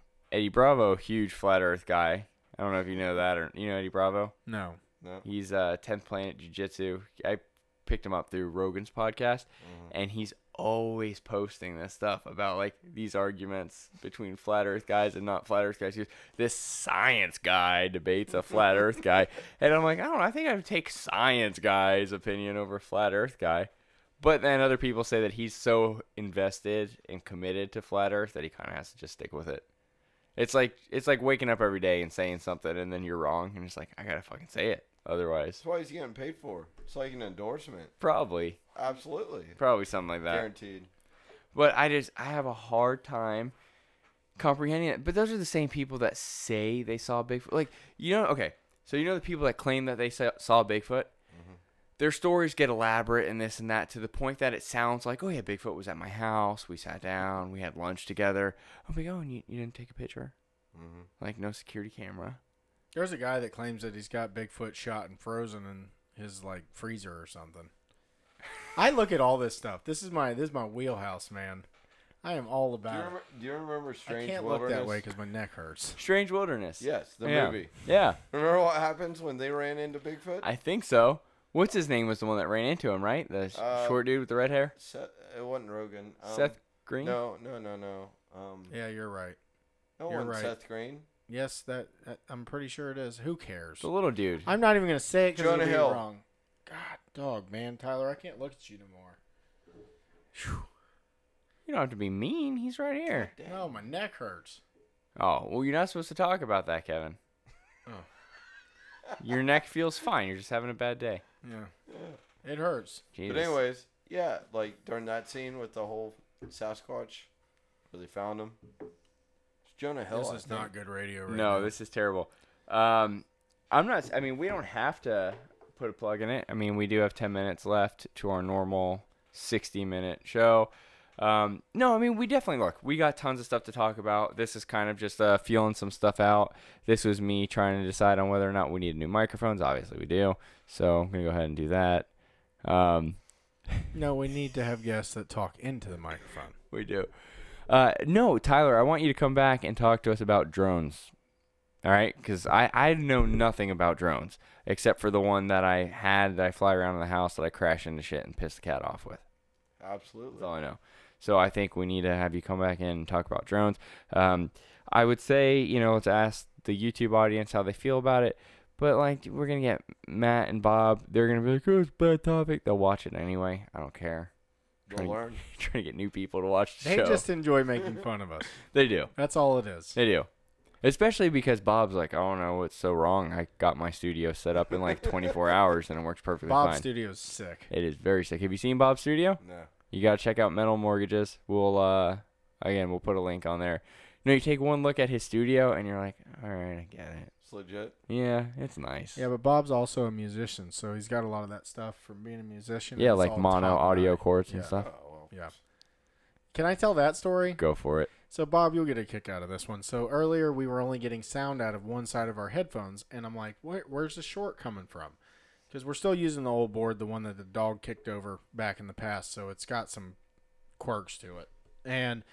huge flat Earth guy. I don't know if you know that or you know Eddie Bravo. No. No. He's 10th Planet Jiu-Jitsu. I picked him up through Rogan's podcast, and he's always posting this stuff about like these arguments between flat Earth guys and not flat Earth guys. He goes, this science guy debates a flat Earth guy, and I'm like, I don't know. I think I would take science guy's opinion over flat Earth guy. But then other people say that he's so invested and committed to flat Earth that he kind of has to just stick with it. It's like waking up every day and saying something, and then you're wrong, and it's like I gotta fucking say it. Otherwise, That's what he's getting paid for. It's like an endorsement. probably Absolutely. something like that. Guaranteed. But I have a hard time comprehending it. But those are the same people that say they saw Bigfoot. Like, okay. So you know the people that claim that they saw Bigfoot? their stories get elaborate and this and that to the point that it sounds like, oh yeah, Bigfoot was at my house. We sat down. We had lunch together. I'm like, oh, and you didn't take a picture? Mm-hmm. Like, no security camera. There's a guy that claims that he's got Bigfoot shot and frozen in his like freezer or something. I look at all this stuff. This is my wheelhouse, man. I am all about it. Do you remember Strange Wilderness? I can't look that way because my neck hurts. Strange Wilderness. Yes, the movie. Yeah. Remember what happens when they ran into Bigfoot? I think so. What's his name was the one that ran into him, right? The short dude with the red hair? It wasn't Rogan. Seth Green? No. Yeah, you're right. No, you're one right. Seth Green. Yes, that I'm pretty sure it is. Who cares? The little dude. I'm not even going to say it because it'll be Hill. wrong. God, dog, man. Tyler, I can't look at you no more. Whew. You don't have to be mean. He's right here. No, my neck hurts. Oh, well, you're not supposed to talk about that, Kevin. Oh. Your neck feels fine. You're just having a bad day. Yeah. It hurts. Jesus. But anyways, yeah, like during that scene with the whole Sasquatch, where they found him. It's Jonah Hill. This is not good radio right No, now. this is terrible. We don't have to put a plug in it. I mean, we do have 10 minutes left to our normal 60-minute show. We definitely we got tons of stuff to talk about. This is kind of just feeling some stuff out. This was me trying to decide on whether or not we need new microphones. Obviously we do, so I'm gonna go ahead and do that. No, we need to have guests that talk into the microphone. We do. No, Tyler, I want you to come back and talk to us about drones. All right, because I know nothing about drones except for the one that I had that I fly around in the house that I crash into shit and piss the cat off with. Absolutely. That's all I know. So I think we need to have you come back in and talk about drones. I would say, let's ask the YouTube audience how they feel about it. But, we're going to get Matt and Bob. They're going to be like, oh, it's a bad topic. They'll watch it anyway. I don't care. They'll learn. Trying to get new people to watch the They show. just enjoy making fun of us. They do. That's all it is. They do. Especially because Bob's like, I don't know what's so wrong. I got my studio set up in 24 hours and it works perfectly fine. Bob's studio's sick. It is very sick. Have you seen Bob's studio? No. You got to check out Metal Mortgages. We'll put a link on there. You take one look at his studio and you're like, all right, I get it. It's legit. Yeah, it's nice. Yeah, but Bob's also a musician, so he's got a lot of that stuff from being a musician. Yeah, It's like all mono top audio notch. cords Yeah. and stuff. Oh, well. Yeah. Can I tell that story? Go for it. So, Bob, you'll get a kick out of this one. So, earlier we were only getting sound out of one side of our headphones, and I'm like, where's the short coming from? Because we're still using the old board, the one that the dog kicked over back in the past, so it's got some quirks to it. And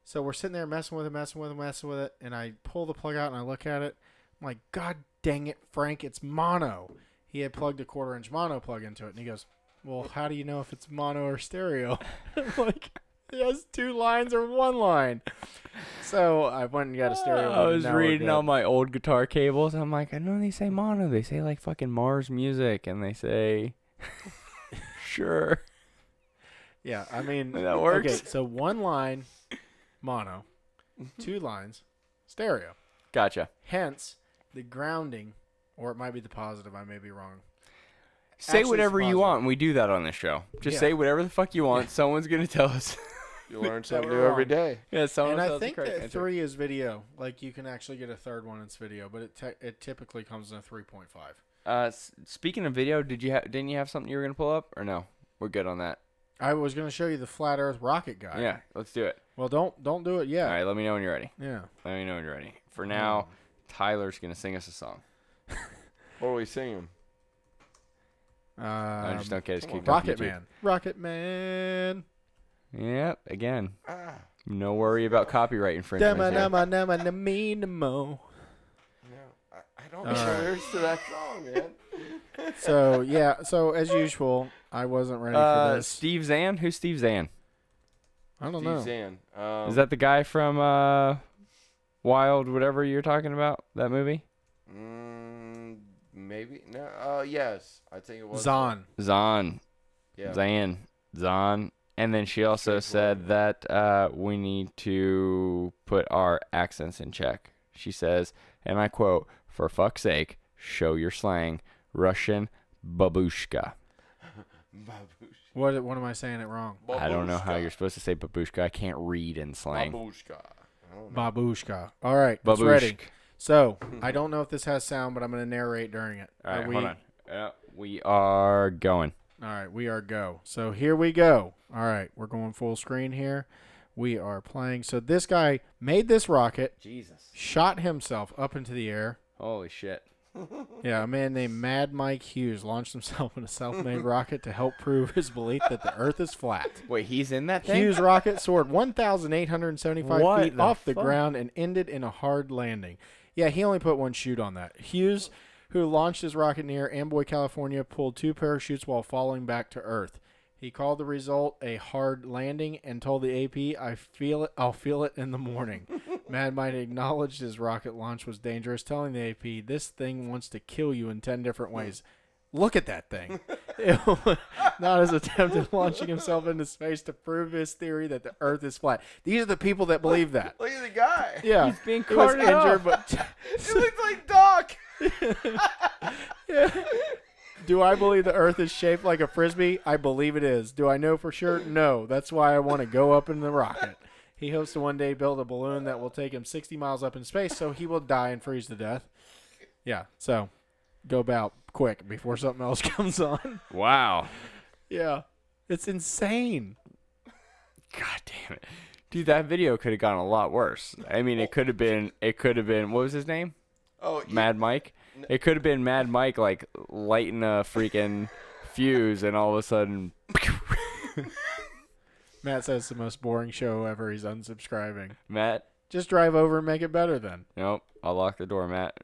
so we're sitting there messing with it, and I pull the plug out and I look at it. I'm like, God dang it, Frank, it's mono. He had plugged a 1/4-inch mono plug into it, and he goes, well, how do you know if it's mono or stereo? I'm like, it has 2 lines or 1 line. So I went and got a stereo. I was reading all my old guitar cables. And I'm like, I know they say mono. They say fucking Mars Music, and they say, sure. Yeah, I mean, that works. Okay, so 1 line, mono, 2 lines, stereo. Gotcha. Hence, the grounding, or it might be the positive. I may be wrong. Say Actually, whatever it's you positive. want, and we do that on this show. Just say whatever the fuck you want. Someone's going to tell us. You learn That something we're new every wrong. day. Yeah, someone And I tells the think correct that answer. 3 is video. Like, you can actually get a 3rd one that's video, but it typically comes in a 3.5. Speaking of video, didn't you have something you were going to pull up? Or no? We're good on that. I was going to show you the flat Earth rocket guy. Yeah, let's do it. Well, don't do it yet. All right, let me know when you're ready. Yeah. Let me know when you're ready. For now, Tyler's going to sing us a song. What are we singing? I just don't get his kicked off Rocket YouTube. Man. Rocket Man. Yep, again. Ah. No worry about copyright infringement. here. No. I don't know the lyrics to that song, man. So, yeah. So, as usual, I wasn't ready for this. Steve Zahn? Who's Steve Zahn? I don't Steve know. Zahn. Is that the guy from Wild, whatever you're talking about? That movie? Maybe. No. Yes. I think it was. Zahn. Zahn. Yeah. Zahn. And then she also said that we need to put our accents in check. She says, and I quote, "For fuck's sake, show your slang. Russian babushka." What am I saying it wrong? I don't know how you're supposed to say babushka. I can't read in slang. Babushka. I don't know. Babushka. All right. It's ready. Babushk. So, I don't know if this has sound, but I'm going to narrate during it. All right, hold on. We are going. All right, we are go. So here we go. All right, we're going full screen here. We are playing. So this guy made this rocket, Jesus. shot himself up into the air. Holy shit. Yeah, a man named Mad Mike Hughes launched himself in a self-made rocket to help prove his belief that the Earth is flat. Wait, he's in that thing? Hughes' rocket soared 1,875 What feet the off the fuck? ground and ended in a hard landing. Yeah, he only put one chute on that. Hughes, who launched his rocket near Amboy, California, pulled 2 parachutes while falling back to Earth. He called the result a hard landing and told the AP, I'll feel it in the morning. Mad Mike acknowledged his rocket launch was dangerous, telling the AP, this thing wants to kill you in 10 different ways. Look at that thing. Not his attempt at launching himself into space to prove his theory that the Earth is flat. These are the people that believe that. Look at the guy. Yeah. He's being He was carted injured, off. but He looks like Doc. yeah. Do I believe the Earth is shaped like a Frisbee? I believe it is. Do I know for sure? No. That's why I want to go up in the rocket. He hopes to one day build a balloon that will take him 60 miles up in space, so he will die and freeze to death. Yeah, so go about quick before something else comes on. Wow. Yeah. It's insane. God damn it. Dude, that video could have gone a lot worse. I mean, it could have been, what was his name? Oh, Mad Mike? It could have been Mad Mike, like, lighting a freaking fuse, and all of a sudden... Matt says it's the most boring show ever. He's unsubscribing. Matt? Just drive over and make it better then. Nope. I'll lock the door, Matt.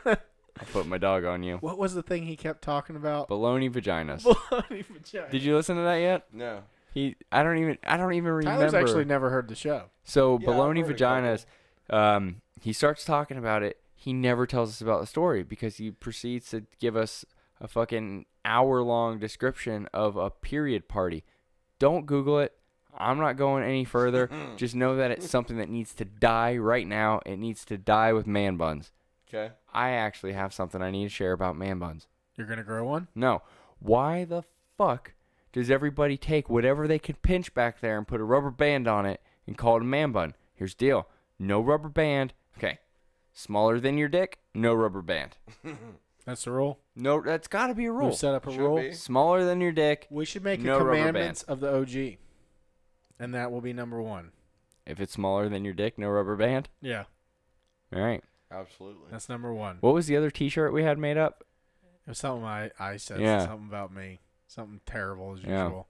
I'll put my dog on you. What was the thing he kept talking about? Baloney vaginas. Baloney vagina. Did you listen to that yet? no. I don't even remember. Tyler's actually never heard the show. So Yeah, I've baloney heard a vaginas. He starts talking about it. He never tells us about the story because he proceeds to give us a fucking hour-long description of a period party. Don't Google it. I'm not going any further. Just know that it's something that needs to die right now. It needs to die with man buns. Okay. I actually have something I need to share about man buns. You're going to grow one? No. Why the fuck does everybody take whatever they can pinch back there and put a rubber band on it and call it a man bun? Here's the deal. No rubber band. Okay. Smaller than your dick, no rubber band. That's the rule? No, that's got to be a rule. We've set up a Should rule. be. Smaller than your dick. We should make No a rubber commandments of the OG. And that will be number 1. If it's smaller than your dick, no rubber band. Yeah. All right. Absolutely. That's number 1. What was the other T-shirt we had made up? It was something I said. Yeah. Something about me. Something terrible as Yeah. usual.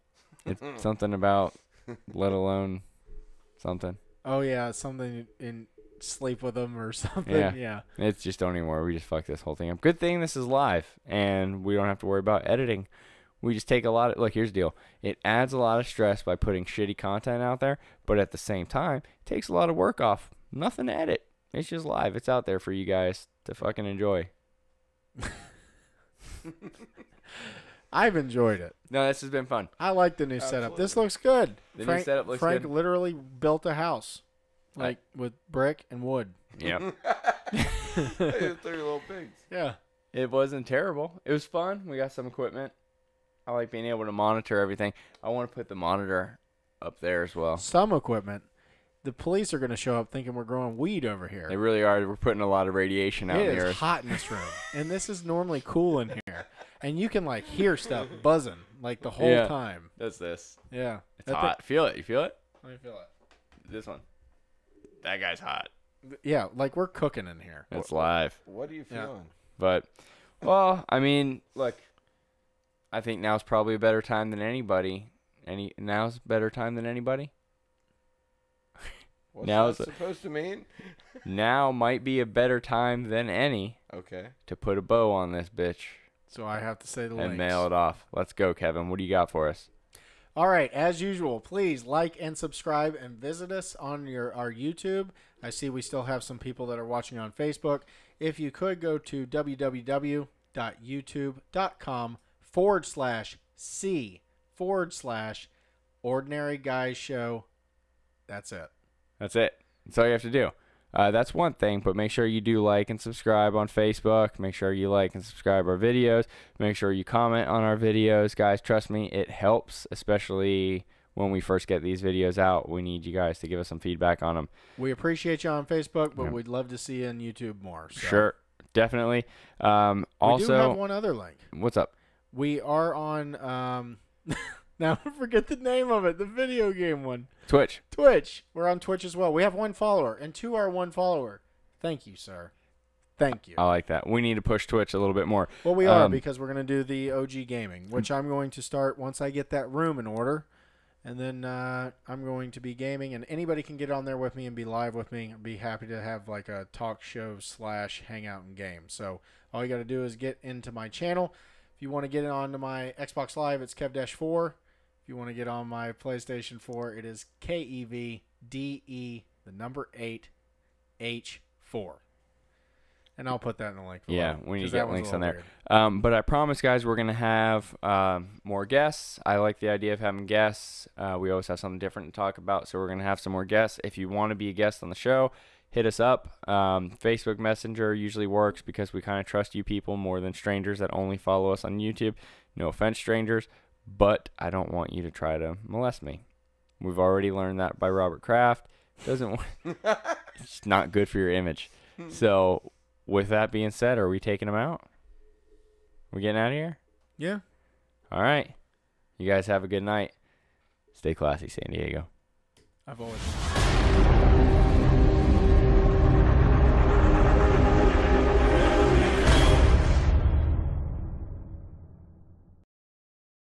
It's something about, let alone something. Oh, yeah. Something in sleep with them or something. Yeah. Yeah. It's just don't anymore. We just fucked this whole thing up. Good thing this is live and we don't have to worry about editing. We just take a lot of, look, here's the deal. It adds a lot of stress by putting shitty content out there, but at the same time, it takes a lot of work off. Nothing to edit. It's just live. It's out there for you guys to fucking enjoy. I've enjoyed it. No, this has been fun. I like the new setup. This looks good. The new setup looks Frank good. literally built a house, like with brick and wood. Yep. Hey, 3 little pigs. Yeah. It wasn't terrible. It was fun. We got some equipment. I like being able to monitor everything. I want to put the monitor up there as well. Some equipment. The police are going to show up thinking we're growing weed over here. They really are. We're putting a lot of radiation out in It the is earth. hot in this room, and this is normally cool in here, and you can like hear stuff buzzing like the whole Yeah. time. That's this. Yeah, It's hot. Feel it. You feel it? Let me feel it. This one. That guy's hot. Yeah, like we're cooking in here. It's live. What are you Yeah. feeling? But, well, I mean, look, I think now's probably a better time than anybody. Now's a better time than anybody? What's Now that is a- supposed to mean? Now might be a better time than any Okay. to put a bow on this bitch So I have to say the and links. mail it off. Let's go, Kevin. What do you got for us? All right, as usual, please like and subscribe and visit us on our YouTube. I see we still have some people that are watching on Facebook. If you could go to www.youtube.com/C/Ordinary Guys Show. That's it. That's it. That's all you have to do. That's one thing, but make sure you do like and subscribe on Facebook. Make sure you like and subscribe our videos. Make sure you comment on our videos. Guys, trust me, it helps, especially when we first get these videos out. We need you guys to give us some feedback on them. We appreciate you on Facebook, but Yeah. we'd love to see you on YouTube more. So. Sure. definitely. We Also, do have one other link. what's up? We are on. Now I forget the name of it. The video game one. Twitch. Twitch. We're on Twitch as well. We have 1 follower, and 2 are 1 follower. Thank you, sir. Thank you. I like that. We need to push Twitch a little bit more. Well, we are, because we're going to do the OG gaming, which I'm going to start once I get that room in order. And then I'm going to be gaming, and anybody can get on there with me and be live with me. I'd be happy to have like a talk show / hangout and game. So all you got to do is get into my channel. If you want to get onto my Xbox Live, it's Kev-4. If you want to get on my PlayStation 4, it is KEVDE, the number 8, H4. And I'll put that in the link below. Yeah, we need to get links on there. Weird. But I promise, guys, we're going to have more guests. I like the idea of having guests. We always have something different to talk about, so we're going to have some more guests. If you want to be a guest on the show, hit us up. Facebook Messenger usually works because we kind of trust you people more than strangers that only follow us on YouTube. No offense, strangers, but I don't want you to try to molest me. We've already learned that by Robert Kraft. It's not good for your image. So with that being said, are we taking them out? We getting out of here? Yeah. All right. You guys have a good night. Stay classy, San Diego. I've always